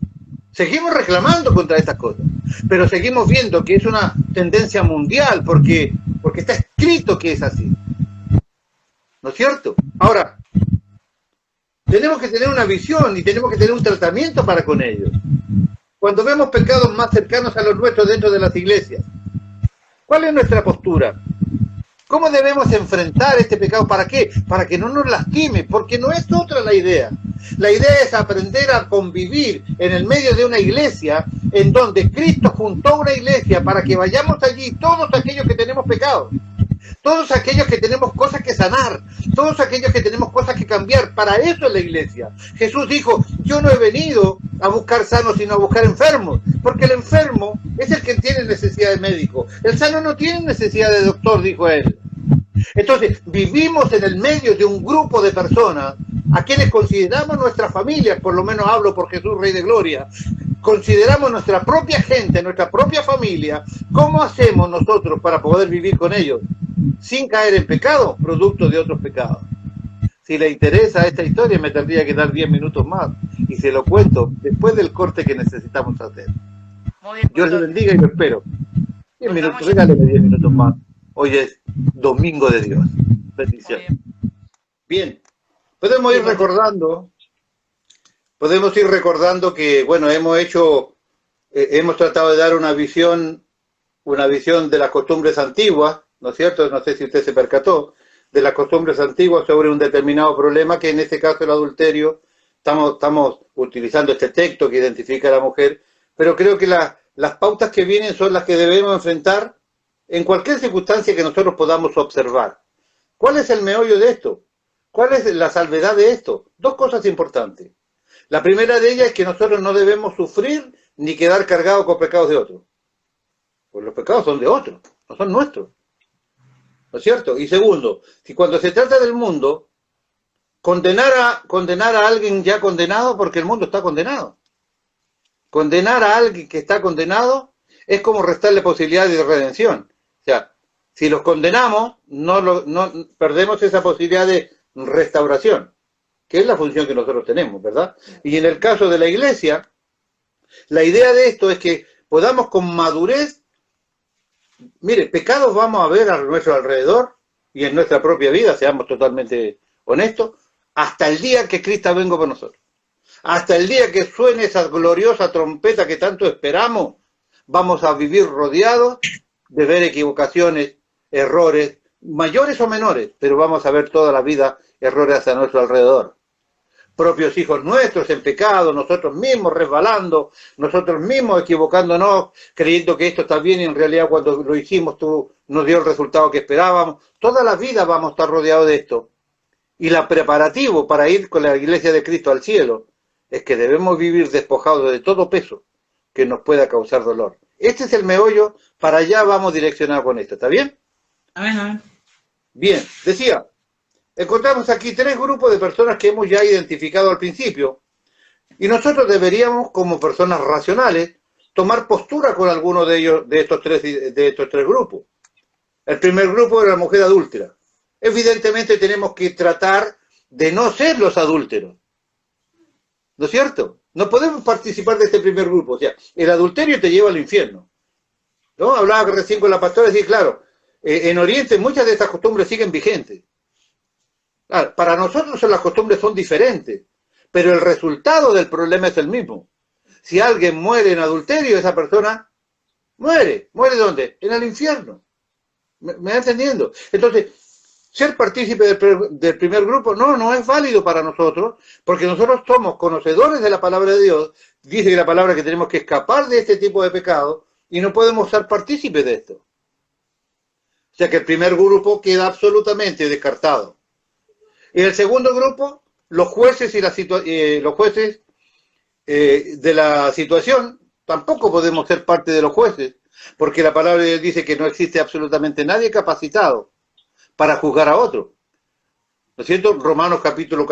Seguimos reclamando contra estas cosas, pero seguimos viendo que es una tendencia mundial porque está escrito que es así. ¿No es cierto? Ahora, tenemos que tener una visión y tenemos que tener un tratamiento para con ellos. Cuando vemos pecados más cercanos a los nuestros dentro de las iglesias, ¿cuál es nuestra postura? ¿Cómo debemos enfrentar este pecado? ¿Para qué? Para que no nos lastime, porque no es otra la idea. La idea es aprender a convivir en el medio de una iglesia en donde Cristo juntó una iglesia para que vayamos allí todos aquellos que tenemos pecados, todos aquellos que tenemos cosas que sanar, todos aquellos que tenemos cosas que cambiar. Para eso es la iglesia. Jesús dijo: yo no he venido a buscar sanos, sino a buscar enfermos, porque el enfermo es el que tiene necesidad de médico, el sano no tiene necesidad de doctor, dijo él. Entonces, vivimos en el medio de un grupo de personas a quienes consideramos nuestras familias, por lo menos hablo por Jesús, Rey de Gloria, consideramos nuestra propia gente, nuestra propia familia. ¿Cómo hacemos nosotros para poder vivir con ellos sin caer en pecado, producto de otros pecados? Si le interesa esta historia, me tendría que dar 10 minutos más, y se lo cuento después del corte que necesitamos hacer. Muy bien, Dios le bendiga y lo espero. 10 minutos, regáleme 10 minutos más. Hoy es Domingo de Dios. Bendición. Bien, podemos ir recordando que, bueno, hemos tratado de dar una visión de las costumbres antiguas, ¿no es cierto? No sé si usted se percató de las costumbres antiguas sobre un determinado problema, que en este caso el adulterio. Estamos utilizando este texto que identifica a la mujer, pero creo que las pautas que vienen son las que debemos enfrentar en cualquier circunstancia que nosotros podamos observar. ¿Cuál es el meollo de esto? ¿Cuál es la salvedad de esto? Dos cosas importantes. La primera de ellas es que nosotros no debemos sufrir ni quedar cargados con pecados de otros. Pues los pecados son de otros, no son nuestros. ¿No es cierto? Y segundo, si cuando se trata del mundo, condenar a alguien ya condenado, porque el mundo está condenado. Condenar a alguien que está condenado es como restarle posibilidad de redención. O sea, si los condenamos, no perdemos esa posibilidad de restauración, que es la función que nosotros tenemos, ¿verdad? Y en el caso de la iglesia, la idea de esto es que podamos con madurez, mire, pecados vamos a ver a nuestro alrededor y en nuestra propia vida, seamos totalmente honestos, hasta el día que Cristo venga por nosotros. Hasta el día que suene esa gloriosa trompeta que tanto esperamos, vamos a vivir rodeados de ver equivocaciones, errores, mayores o menores, pero vamos a ver toda la vida errores a nuestro alrededor. Propios hijos nuestros en pecado, nosotros mismos resbalando, nosotros mismos equivocándonos, creyendo que esto está bien y en realidad cuando lo hicimos nos dio el resultado que esperábamos. Toda la vida vamos a estar rodeados de esto. Y el preparativo para ir con la iglesia de Cristo al cielo es que debemos vivir despojados de todo peso que nos pueda causar dolor. Este es el meollo, para allá vamos direccionados con esto, ¿está bien? Amén, amén. Bien, decía, encontramos aquí 3 grupos de personas que hemos ya identificado al principio, y nosotros deberíamos, como personas racionales, tomar postura con alguno de ellos, de estos tres grupos. El primer grupo es la mujer adúltera. Evidentemente tenemos que tratar de no ser los adúlteros, ¿no es cierto? No podemos participar de este primer grupo, o sea, el adulterio te lleva al infierno, ¿no? Hablaba recién con la pastora y decía, claro, en Oriente muchas de estas costumbres siguen vigentes. Claro, para nosotros las costumbres son diferentes, pero el resultado del problema es el mismo. Si alguien muere en adulterio, esa persona muere. ¿Muere dónde? En el infierno. ¿Me va entendiendo? Entonces, ser partícipe del primer grupo no es válido para nosotros, porque nosotros somos conocedores de la palabra de Dios. Dice que la palabra que tenemos que escapar de este tipo de pecado y no podemos ser partícipes de esto. O sea que el primer grupo queda absolutamente descartado. Y el segundo grupo, los jueces y los jueces de la situación, tampoco podemos ser parte de los jueces, porque la palabra de Dios dice que no existe absolutamente nadie capacitado para juzgar a otro. ¿No es cierto? Romanos capítulo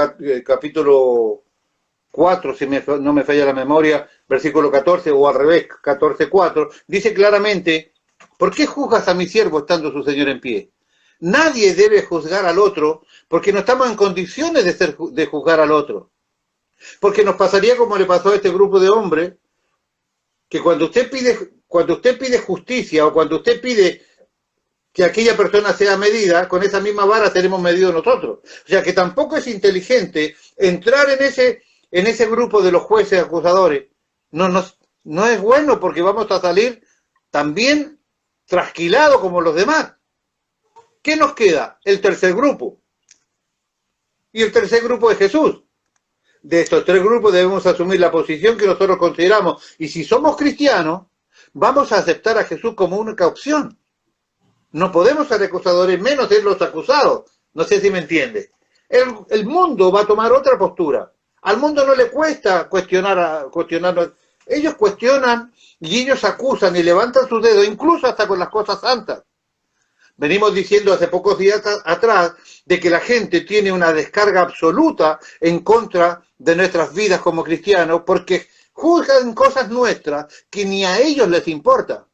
4, si no me falla la memoria, versículo 14, o al revés, 14:4, dice claramente, ¿por qué juzgas a mi siervo estando su señor en pie? Nadie debe juzgar al otro porque no estamos en condiciones de juzgar al otro. Porque nos pasaría como le pasó a este grupo de hombres, que cuando usted pide justicia o cuando usted pide que aquella persona sea medida, con esa misma vara seremos medidos nosotros. O sea que tampoco es inteligente entrar en ese grupo de los jueces acusadores. No es bueno porque vamos a salir también trasquilados como los demás. ¿Qué nos queda? El tercer grupo. Y el tercer grupo es Jesús. De estos 3 grupos debemos asumir la posición que nosotros consideramos. Y si somos cristianos, vamos a aceptar a Jesús como única opción. No podemos ser acusadores, menos ser los acusados. No sé si me entiende. El mundo va a tomar otra postura. Al mundo no le cuesta cuestionarnos. Ellos cuestionan y ellos acusan y levantan sus dedos, incluso hasta con las cosas santas. Venimos diciendo hace pocos días atrás de que la gente tiene una descarga absoluta en contra de nuestras vidas como cristianos porque juzgan cosas nuestras que ni a ellos les importa.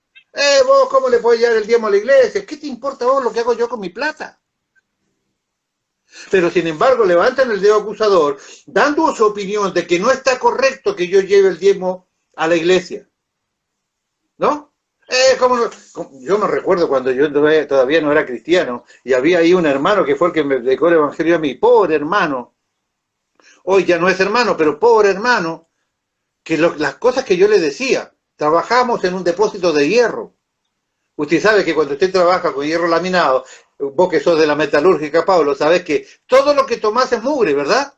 Vos, ¿cómo le podés llevar el diezmo a la iglesia? ¿Qué te importa vos lo que hago yo con mi plata? Pero sin embargo levantan el dedo acusador dando su opinión de que no está correcto que yo lleve el diezmo a la iglesia. ¿No? Yo me recuerdo cuando yo todavía no era cristiano y había ahí un hermano que fue el que me dedicó el evangelio a mí, pobre hermano, hoy ya no es hermano, pero pobre hermano, que las cosas que yo le decía, trabajamos en un depósito de hierro. Usted sabe que cuando usted trabaja con hierro laminado, vos que sos de la metalúrgica, Pablo, sabés que todo lo que tomás es mugre, ¿verdad?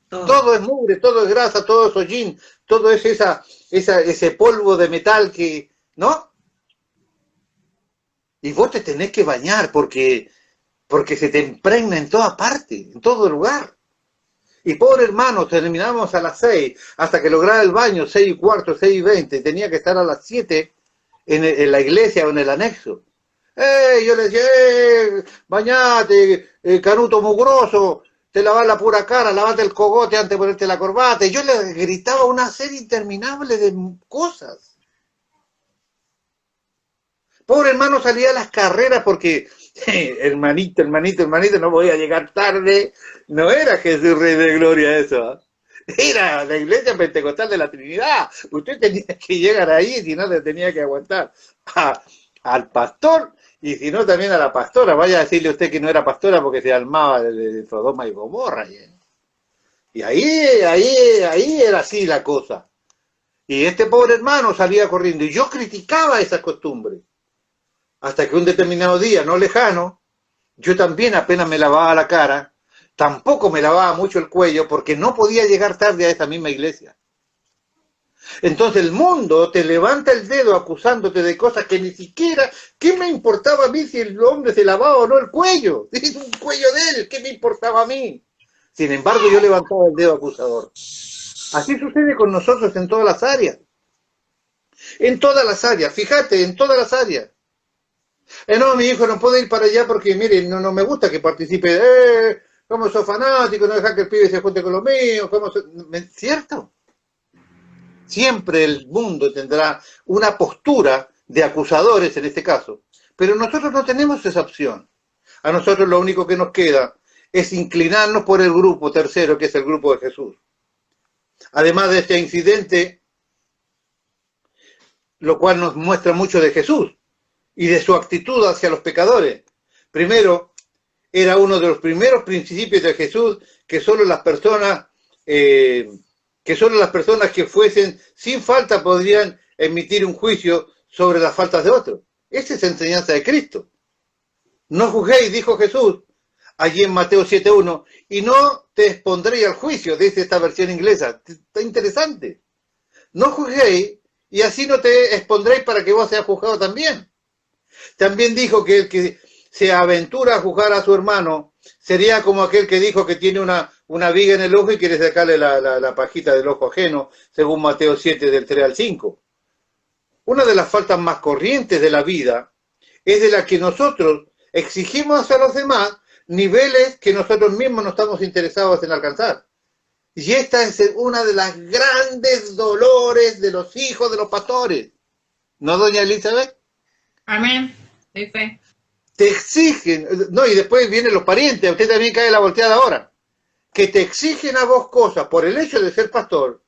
Todo es mugre, todo es grasa, todo es hollín, todo es ese polvo de metal que... ¿No? Y vos te tenés que bañar porque se te impregna en toda parte, en todo lugar. Y pobre hermano, terminábamos a las 6, hasta que lograra el baño, 6:15, 6:20, tenía que estar a las 7 en la iglesia o en el anexo. Yo le decía, bañate, canuto mugroso, te lavas la pura cara, lavate el cogote antes de ponerte la corbata. Y yo le gritaba una serie interminable de cosas. Pobre hermano salía a las carreras porque, hermanito, no voy a llegar tarde. No era Jesús Rey de Gloria eso. Era la iglesia pentecostal de la Trinidad. Usted tenía que llegar ahí, si no le tenía que aguantar al pastor y si no también a la pastora. Vaya a decirle usted que no era pastora porque se armaba de Sodoma y Gomorra. Y ahí era así la cosa. Y este pobre hermano salía corriendo y yo criticaba esas costumbres. Hasta que un determinado día, no lejano, yo también apenas me lavaba la cara, tampoco me lavaba mucho el cuello porque no podía llegar tarde a esa misma iglesia. Entonces el mundo te levanta el dedo acusándote de cosas que ni siquiera, ¿qué me importaba a mí si el hombre se lavaba o no el cuello? Es un cuello de él, ¿qué me importaba a mí? Sin embargo, yo levantaba el dedo acusador. Así sucede con nosotros en todas las áreas. En todas las áreas, fíjate, en todas las áreas. No, mi hijo no puede ir para allá porque, mire, no me gusta que participe. ¿Cómo sos fanático? No deja que el pibe se junte con los míos. ¿Cierto? Siempre el mundo tendrá una postura de acusadores en este caso. Pero nosotros no tenemos esa opción. A nosotros lo único que nos queda es inclinarnos por el grupo tercero, que es el grupo de Jesús. Además de este incidente, lo cual nos muestra mucho de Jesús y de su actitud hacia los pecadores. Primero, era uno de los primeros principios de Jesús que solo las personas que fuesen sin falta podrían emitir un juicio sobre las faltas de otros. Esa es la enseñanza de Cristo. No juzguéis, dijo Jesús, allí en Mateo 7:1, y no te expondréis al juicio, dice esta versión inglesa. Está interesante. No juzguéis, y así no te expondréis para que vos seas juzgado también. También dijo que el que se aventura a juzgar a su hermano sería como aquel que dijo que tiene una viga en el ojo y quiere sacarle la pajita del ojo ajeno, según Mateo 7, del 3 al 5. Una de las faltas más corrientes de la vida es de la que nosotros exigimos hacia los demás niveles que nosotros mismos no estamos interesados en alcanzar. Y esta es una de las grandes dolores de los hijos de los pastores. ¿No, doña Elizabeth? Amén. Doy fe. Te exigen, no, y después vienen los parientes, a usted también cae la volteada ahora, que te exigen a vos cosas por el hecho de ser pastor,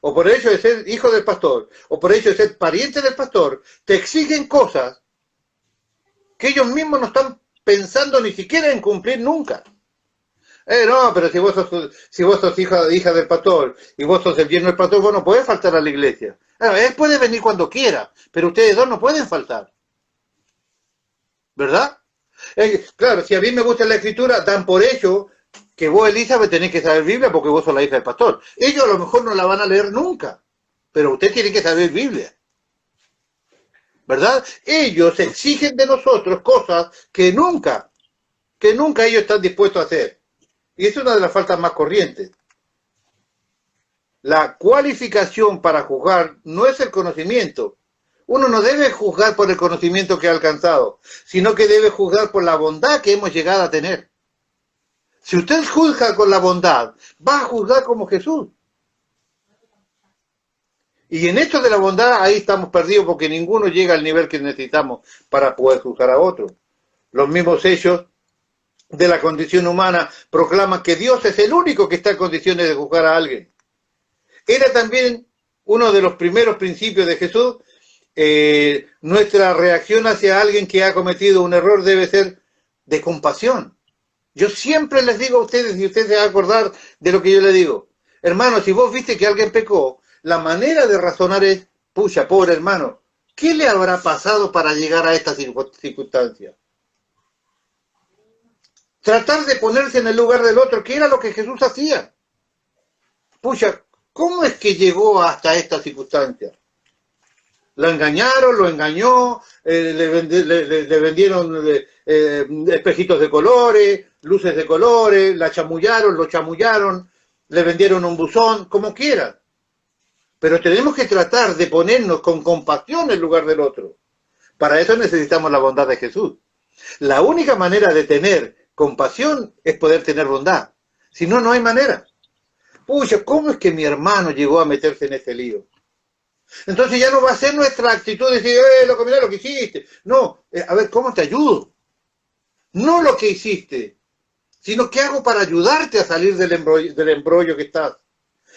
o por el hecho de ser hijo del pastor, o por el hecho de ser pariente del pastor, te exigen cosas que ellos mismos no están pensando ni siquiera en cumplir nunca. No, pero si vos sos hija del pastor, y vos sos el yerno del pastor, vos no podés faltar a la iglesia. Él puede venir cuando quiera, pero ustedes dos no pueden faltar. ¿Verdad? Claro, si a mí me gusta la escritura, dan por hecho que vos, Elizabeth, tenés que saber Biblia porque vos sos la hija del pastor. Ellos a lo mejor no la van a leer nunca, pero usted tiene que saber Biblia. ¿Verdad? Ellos exigen de nosotros cosas que nunca ellos están dispuestos a hacer. Y es una de las faltas más corrientes. La cualificación para juzgar no es el conocimiento. Uno no debe juzgar por el conocimiento que ha alcanzado, sino que debe juzgar por la bondad que hemos llegado a tener. Si usted juzga con la bondad, va a juzgar como Jesús. Y en esto de la bondad, ahí estamos perdidos porque ninguno llega al nivel que necesitamos para poder juzgar a otro. Los mismos hechos de la condición humana proclaman que Dios es el único que está en condiciones de juzgar a alguien. Era también uno de los primeros principios de Jesús. Nuestra reacción hacia alguien que ha cometido un error debe ser de compasión. Yo siempre les digo a ustedes, y ustedes se van a acordar de lo que yo les digo. Hermano, si vos viste que alguien pecó, la manera de razonar es, pucha, pobre hermano, ¿qué le habrá pasado para llegar a esta circunstancia? Tratar de ponerse en el lugar del otro, que era lo que Jesús hacía. Pucha, ¿cómo es que llegó hasta esta circunstancia? La engañaron, lo engañó, le vendieron espejitos de colores, luces de colores, la chamullaron, lo chamullaron, le vendieron un buzón, como quiera. Pero tenemos que tratar de ponernos con compasión en lugar del otro. Para eso necesitamos la bondad de Jesús. La única manera de tener Compasión es poder tener bondad. Si no, no hay manera. Pucha, ¿cómo es que mi hermano llegó a meterse en este lío? Entonces ya no va a ser nuestra actitud de decir, loco, mirá lo que hiciste. No, a ver, ¿cómo te ayudo? No lo que hiciste, sino qué hago para ayudarte a salir del embrollo que estás.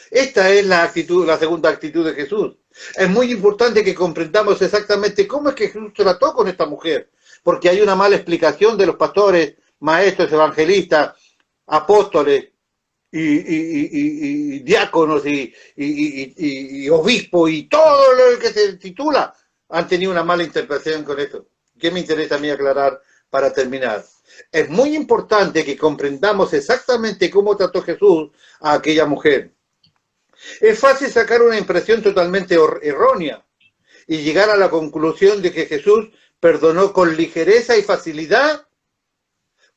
Esta es la actitud, la segunda actitud de Jesús. Es muy importante que comprendamos exactamente cómo es que Jesús trató con esta mujer, porque hay una mala explicación de los pastores, maestros, evangelistas, apóstoles y diáconos y obispos y todo lo que se titula han tenido una mala interpretación con esto. ¿Qué me interesa a mí aclarar para terminar? Es muy importante que comprendamos exactamente cómo trató Jesús a aquella mujer. Es fácil sacar una impresión totalmente errónea y llegar a la conclusión de que Jesús perdonó con ligereza y facilidad,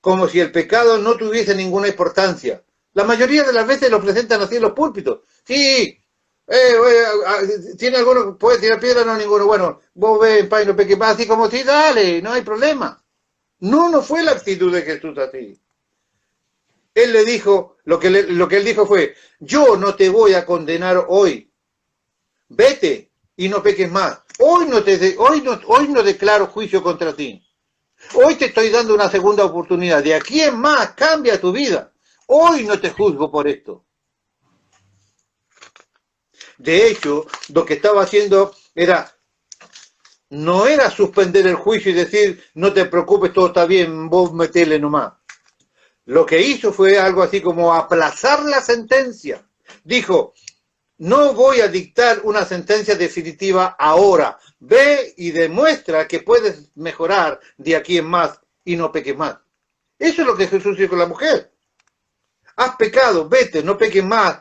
como si el pecado no tuviese ninguna importancia. La mayoría de las veces lo presentan así en los púlpitos. Sí, ¿tiene alguno, puede tirar piedra? No, ninguno. Bueno, vos ves en paz y no peques más, así como sí, dale, no hay problema. No fue la actitud de Jesús así. Él le dijo, lo que él dijo fue, yo no te voy a condenar hoy. Vete y no peques más. Hoy no declaro juicio contra ti. Hoy te estoy dando una segunda oportunidad. De aquí en más, cambia tu vida. Hoy no te juzgo por esto. De hecho, lo que estaba haciendo no era suspender el juicio y decir, no te preocupes, todo está bien, vos metele nomás. Lo que hizo fue algo así como aplazar la sentencia. Dijo, no voy a dictar una sentencia definitiva ahora. Ve y demuestra que puedes mejorar de aquí en más y no peques más. Eso es lo que Jesús hizo con la mujer. Has pecado, vete, no peques más.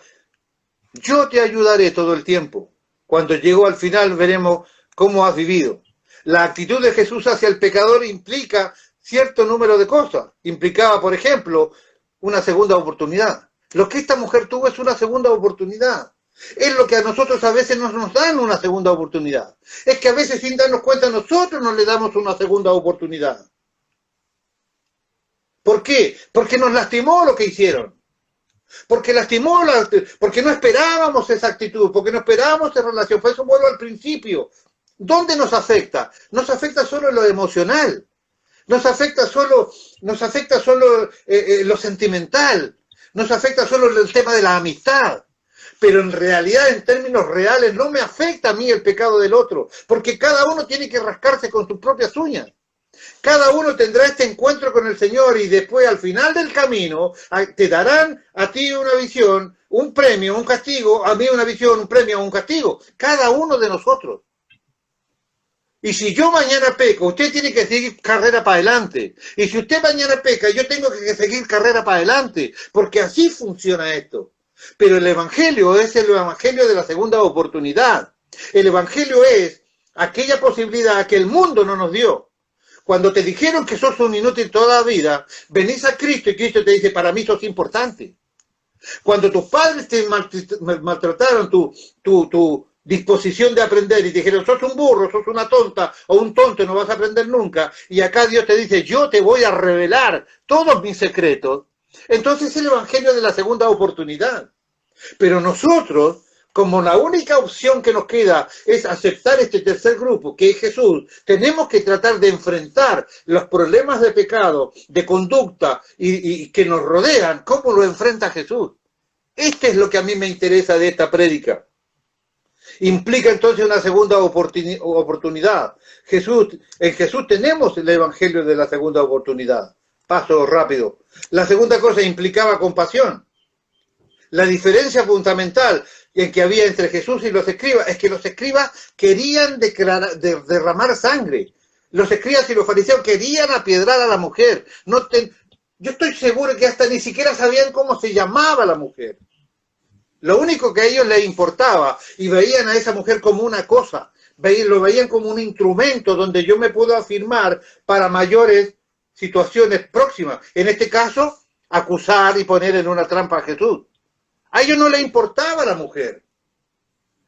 Yo te ayudaré todo el tiempo. Cuando llegó al final veremos cómo has vivido. La actitud de Jesús hacia el pecador implica cierto número de cosas. Implicaba, por ejemplo, una segunda oportunidad. Lo que esta mujer tuvo es una segunda oportunidad. Es lo que a nosotros a veces no nos dan una segunda oportunidad. Es que a veces sin darnos cuenta nosotros no le damos una segunda oportunidad. ¿Por qué? Porque nos lastimó lo que hicieron. Porque porque no esperábamos esa actitud, porque no esperábamos esa relación. Por eso vuelvo al principio. ¿Dónde nos afecta? Nos afecta solo en lo emocional. Nos afecta solo lo sentimental. Nos afecta solo el tema de la amistad. Pero en realidad, en términos reales, no me afecta a mí el pecado del otro. Porque cada uno tiene que rascarse con sus propias uñas. Cada uno tendrá este encuentro con el Señor y después al final del camino te darán a ti una visión, un premio, un castigo, a mí una visión, un premio, un castigo. Cada uno de nosotros. Y si yo mañana peco, usted tiene que seguir carrera para adelante. Y si usted mañana peca, yo tengo que seguir carrera para adelante. Porque así funciona esto. Pero el Evangelio es el Evangelio de la segunda oportunidad. El Evangelio es aquella posibilidad que el mundo no nos dio. Cuando te dijeron que sos un inútil toda la vida, venís a Cristo y Cristo te dice, para mí sos importante. Cuando tus padres te maltrataron tu disposición de aprender y te dijeron, sos un burro, sos una tonta o un tonto, no vas a aprender nunca, y acá Dios te dice, yo te voy a revelar todos mis secretos, entonces es el Evangelio de la segunda oportunidad. Pero nosotros, como la única opción que nos queda es aceptar este tercer grupo, que es Jesús, tenemos que tratar de enfrentar los problemas de pecado, de conducta y que nos rodean, ¿cómo lo enfrenta Jesús? Este es lo que a mí me interesa de esta prédica. Implica entonces una segunda oportunidad. En Jesús tenemos el Evangelio de la segunda oportunidad. Paso rápido. La segunda cosa implicaba compasión. La diferencia fundamental en que había entre Jesús y los escribas es que los escribas querían derramar sangre. Los escribas y los fariseos querían apiedrar a la mujer. Yo estoy seguro que hasta ni siquiera sabían cómo se llamaba la mujer. Lo único que a ellos les importaba, y veían a esa mujer como una cosa, lo veían como un instrumento donde yo me puedo afirmar para mayores situaciones próximas. En este caso, acusar y poner en una trampa a Jesús. A ellos no les importaba la mujer.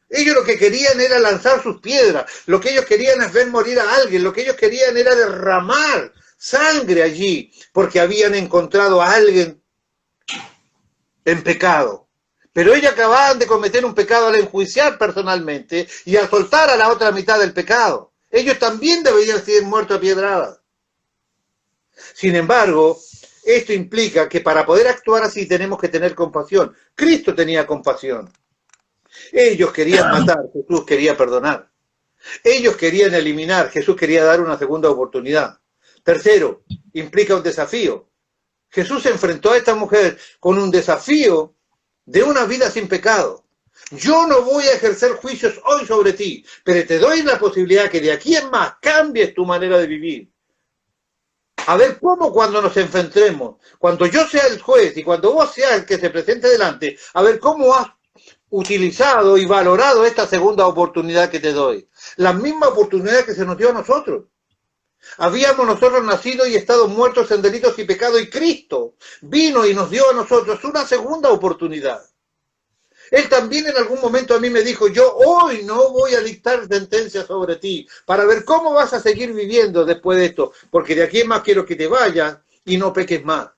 Ellos lo que querían era lanzar sus piedras. Lo que ellos querían es ver morir a alguien. Lo que ellos querían era derramar sangre allí, porque habían encontrado a alguien en pecado. Pero ellos acababan de cometer un pecado al enjuiciar personalmente y al soltar a la otra mitad del pecado. Ellos también deberían ser muertos a piedradas. Sin embargo, esto implica que para poder actuar así tenemos que tener compasión. Cristo tenía compasión. Ellos querían matar, Jesús quería perdonar. Ellos querían eliminar, Jesús quería dar una segunda oportunidad. Tercero, implica un desafío. Jesús se enfrentó a esta mujer con un desafío de una vida sin pecado. Yo no voy a ejercer juicios hoy sobre ti, pero te doy la posibilidad que de aquí en más cambies tu manera de vivir. A ver cómo cuando nos enfrentemos, cuando yo sea el juez y cuando vos seas el que se presente delante, a ver cómo has utilizado y valorado esta segunda oportunidad que te doy. La misma oportunidad que se nos dio a nosotros. Habíamos nosotros nacido y estado muertos en delitos y pecados y Cristo vino y nos dio a nosotros una segunda oportunidad. Él también en algún momento a mí me dijo, yo hoy no voy a dictar sentencia sobre ti para ver cómo vas a seguir viviendo después de esto, porque de aquí en más quiero que te vayas y no peques más.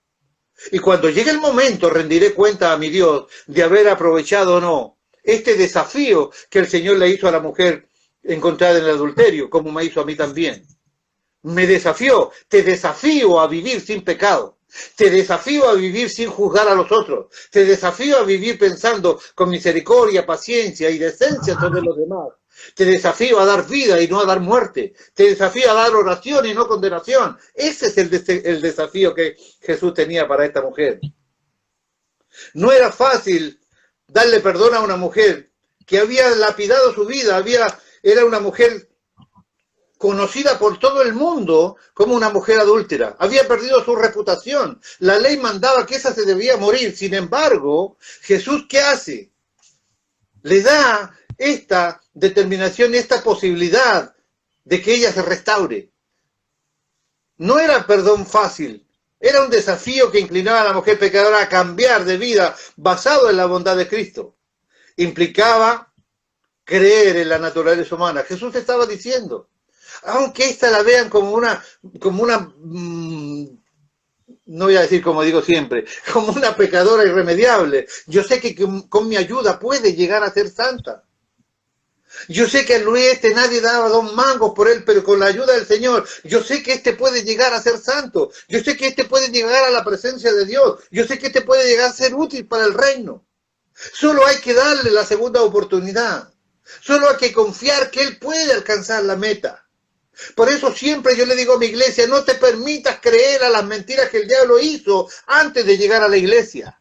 Y cuando llegue el momento rendiré cuenta a mi Dios de haber aprovechado o no este desafío que el Señor le hizo a la mujer encontrada en el adulterio, como me hizo a mí también. Me desafió, te desafío a vivir sin pecado. Te desafío a vivir sin juzgar a los otros. Te desafío a vivir pensando con misericordia, paciencia y decencia sobre los demás. Te desafío a dar vida y no a dar muerte. Te desafío a dar oración y no condenación. Ese es el desafío que Jesús tenía para esta mujer. No era fácil darle perdón a una mujer que había lapidado su vida, era una mujer conocida por todo el mundo como una mujer adúltera. Había perdido su reputación. La ley mandaba que esa se debía morir. Sin embargo, Jesús, ¿qué hace? Le da esta determinación, esta posibilidad de que ella se restaure. No era perdón fácil. Era un desafío que inclinaba a la mujer pecadora a cambiar de vida basado en la bondad de Cristo. Implicaba creer en la naturaleza humana. Jesús estaba diciendo, aunque esta la vean como una, no voy a decir como digo siempre, como una pecadora irremediable, yo sé que con mi ayuda puede llegar a ser santa. Yo sé que a Luis nadie daba 2 mangos por él, pero con la ayuda del Señor, yo sé que puede llegar a ser santo. Yo sé que puede llegar a la presencia de Dios. Yo sé que puede llegar a ser útil para el reino. Solo hay que darle la segunda oportunidad. Solo hay que confiar que él puede alcanzar la meta. Por eso siempre yo le digo a mi iglesia, no te permitas creer a las mentiras que el diablo hizo antes de llegar a la iglesia.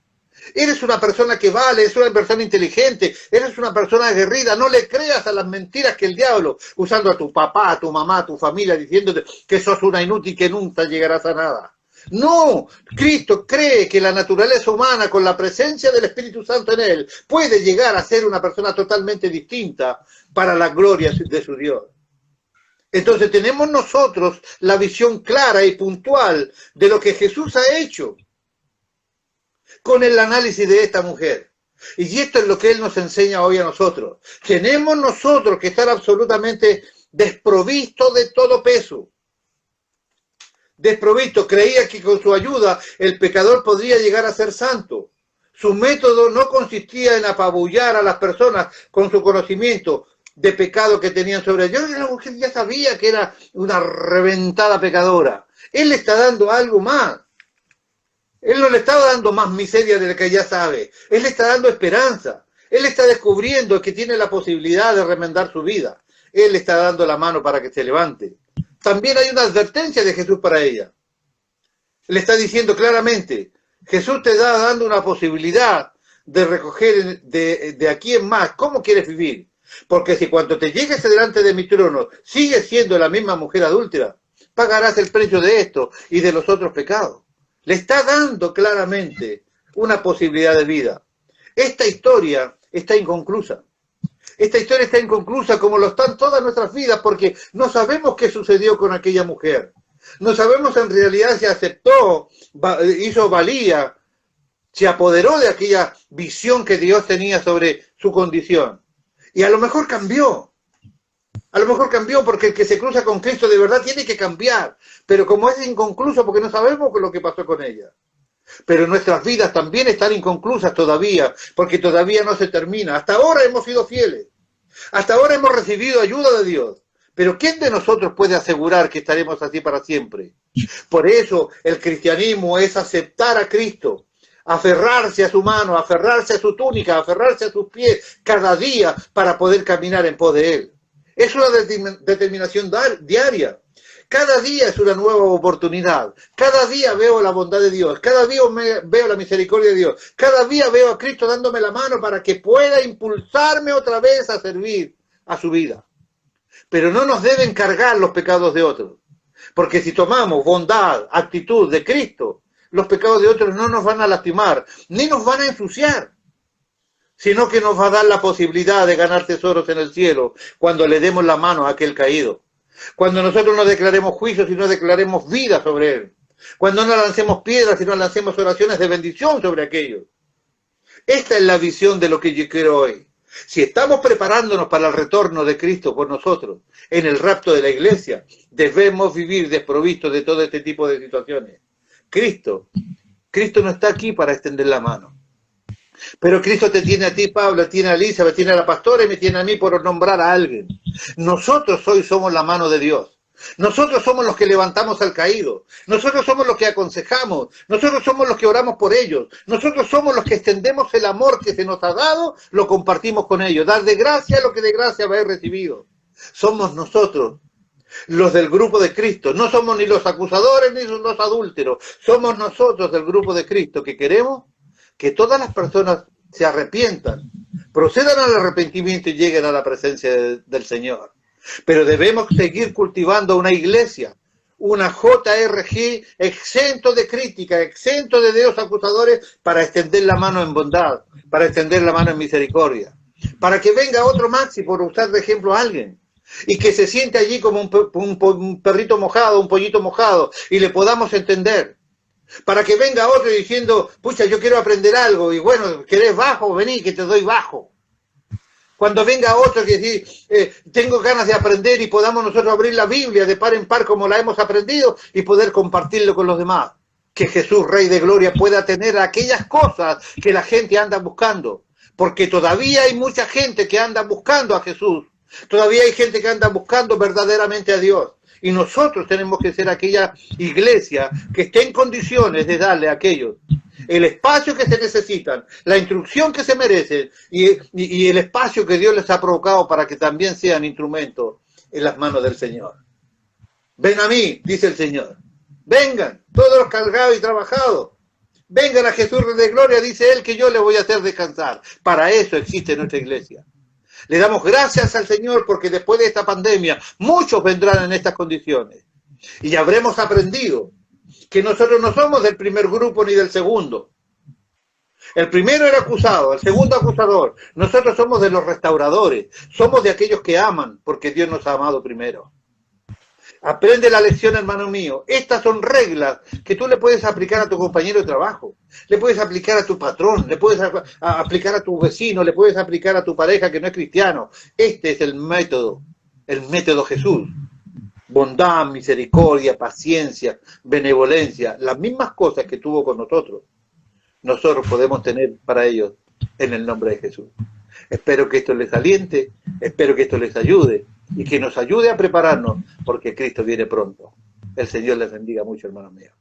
Eres una persona que vale, eres una persona inteligente, eres una persona aguerrida, no le creas a las mentiras que el diablo, usando a tu papá, a tu mamá, a tu familia, diciéndote que sos una inútil, que nunca llegarás a nada. No, Cristo cree que la naturaleza humana, con la presencia del Espíritu Santo en él, puede llegar a ser una persona totalmente distinta para la gloria de su Dios. Entonces tenemos nosotros la visión clara y puntual de lo que Jesús ha hecho con el análisis de esta mujer. Y esto es lo que Él nos enseña hoy a nosotros. Tenemos nosotros que estar absolutamente desprovistos de todo peso. Desprovisto, creía que con su ayuda el pecador podría llegar a ser santo. Su método no consistía en apabullar a las personas con su conocimiento de pecado que tenían sobre ellos. La mujer ya sabía que era una reventada pecadora. Él le está dando algo más. Él no le está dando más miseria de la que ya sabe. Él le está dando esperanza. Él está descubriendo que tiene la posibilidad de remendar su vida. Él le está dando la mano para que se levante. También hay una advertencia de Jesús para ella. Le está diciendo claramente, Jesús te está dando una posibilidad de recoger de aquí en más cómo quieres vivir. Porque si cuando te llegues delante de mi trono sigues siendo la misma mujer adúltera, pagarás el precio de esto y de los otros pecados. Le está dando claramente una posibilidad de vida. Esta historia está inconclusa. Esta historia está inconclusa como lo están todas nuestras vidas porque no sabemos qué sucedió con aquella mujer. No sabemos en realidad si aceptó, hizo valía, se apoderó de aquella visión que Dios tenía sobre su condición. Y a lo mejor cambió. A lo mejor cambió porque el que se cruza con Cristo de verdad tiene que cambiar, pero como es inconcluso porque no sabemos lo que pasó con ella. Pero nuestras vidas también están inconclusas todavía, porque todavía no se termina. Hasta ahora hemos sido fieles, hasta ahora hemos recibido ayuda de Dios, pero ¿quién de nosotros puede asegurar que estaremos así para siempre? Por eso el cristianismo es aceptar a Cristo, aferrarse a su mano, aferrarse a su túnica, aferrarse a sus pies cada día para poder caminar en pos de Él. Es una determinación diaria. Cada día es una nueva oportunidad. Cada día veo la bondad de Dios. Cada día veo la misericordia de Dios. Cada día veo a Cristo dándome la mano para que pueda impulsarme otra vez a servir a su vida. Pero no nos deben cargar los pecados de otros. Porque si tomamos bondad, actitud de Cristo, los pecados de otros no nos van a lastimar, ni nos van a ensuciar, sino que nos va a dar la posibilidad de ganar tesoros en el cielo cuando le demos la mano a aquel caído. Cuando nosotros no declaremos juicios y no declaremos vida sobre él. Cuando no lancemos piedras y no lancemos oraciones de bendición sobre aquellos. Esta es la visión de lo que yo quiero hoy. Si estamos preparándonos para el retorno de Cristo por nosotros, en el rapto de la iglesia, debemos vivir desprovistos de todo este tipo de situaciones. Cristo no está aquí para extender la mano. Pero Cristo te tiene a ti, Pablo, tiene a Elizabeth, tiene a la pastora y me tiene a mí por nombrar a alguien. Nosotros hoy somos la mano de Dios. Nosotros somos los que levantamos al caído. Nosotros somos los que aconsejamos. Nosotros somos los que oramos por ellos. Nosotros somos los que extendemos el amor que se nos ha dado, lo compartimos con ellos. Dar de gracia lo que de gracia haber recibido. Somos nosotros los del grupo de Cristo. No somos ni los acusadores ni los adúlteros. Somos nosotros del grupo de Cristo que queremos que todas las personas se arrepientan, procedan al arrepentimiento y lleguen a la presencia del Señor. Pero debemos seguir cultivando una iglesia, una JRG exento de crítica, exento de dedos acusadores, para extender la mano en bondad, para extender la mano en misericordia, para que venga otro Maxi, por usar de ejemplo a alguien, y que se siente allí como un perrito mojado, un pollito mojado, y le podamos entender. Para que venga otro diciendo, pucha, yo quiero aprender algo, y bueno, ¿querés bajo? Vení, que te doy bajo. Cuando venga otro que dice, tengo ganas de aprender y podamos nosotros abrir la Biblia de par en par como la hemos aprendido y poder compartirlo con los demás. Que Jesús, Rey de Gloria, pueda tener aquellas cosas que la gente anda buscando. Porque todavía hay mucha gente que anda buscando a Jesús. Todavía hay gente que anda buscando verdaderamente a Dios. Y nosotros tenemos que ser aquella iglesia que esté en condiciones de darle a aquellos el espacio que se necesitan, la instrucción que se merecen y el espacio que Dios les ha provocado para que también sean instrumentos en las manos del Señor. Ven a mí, dice el Señor. Vengan, todos los cargados y trabajados. Vengan a Jesús de Gloria, dice Él, que yo les voy a hacer descansar. Para eso existe nuestra iglesia. Le damos gracias al Señor porque después de esta pandemia muchos vendrán en estas condiciones. Y habremos aprendido que nosotros no somos del primer grupo ni del segundo. El primero era acusado, el segundo acusador. Nosotros somos de los restauradores. Somos de aquellos que aman porque Dios nos ha amado primero. Aprende la lección, hermano mío. Estas son reglas que tú le puedes aplicar a tu compañero de trabajo, le puedes aplicar a tu patrón, le puedes aplicar a tu vecino, le puedes aplicar a tu pareja que no es cristiano. Este es el método Jesús. Bondad, misericordia, paciencia, benevolencia, las mismas cosas que tuvo con nosotros, nosotros podemos tener para ellos en el nombre de Jesús. Espero que esto les aliente, espero que esto les ayude y que nos ayude a prepararnos porque Cristo viene pronto. El Señor les bendiga mucho, hermanos míos.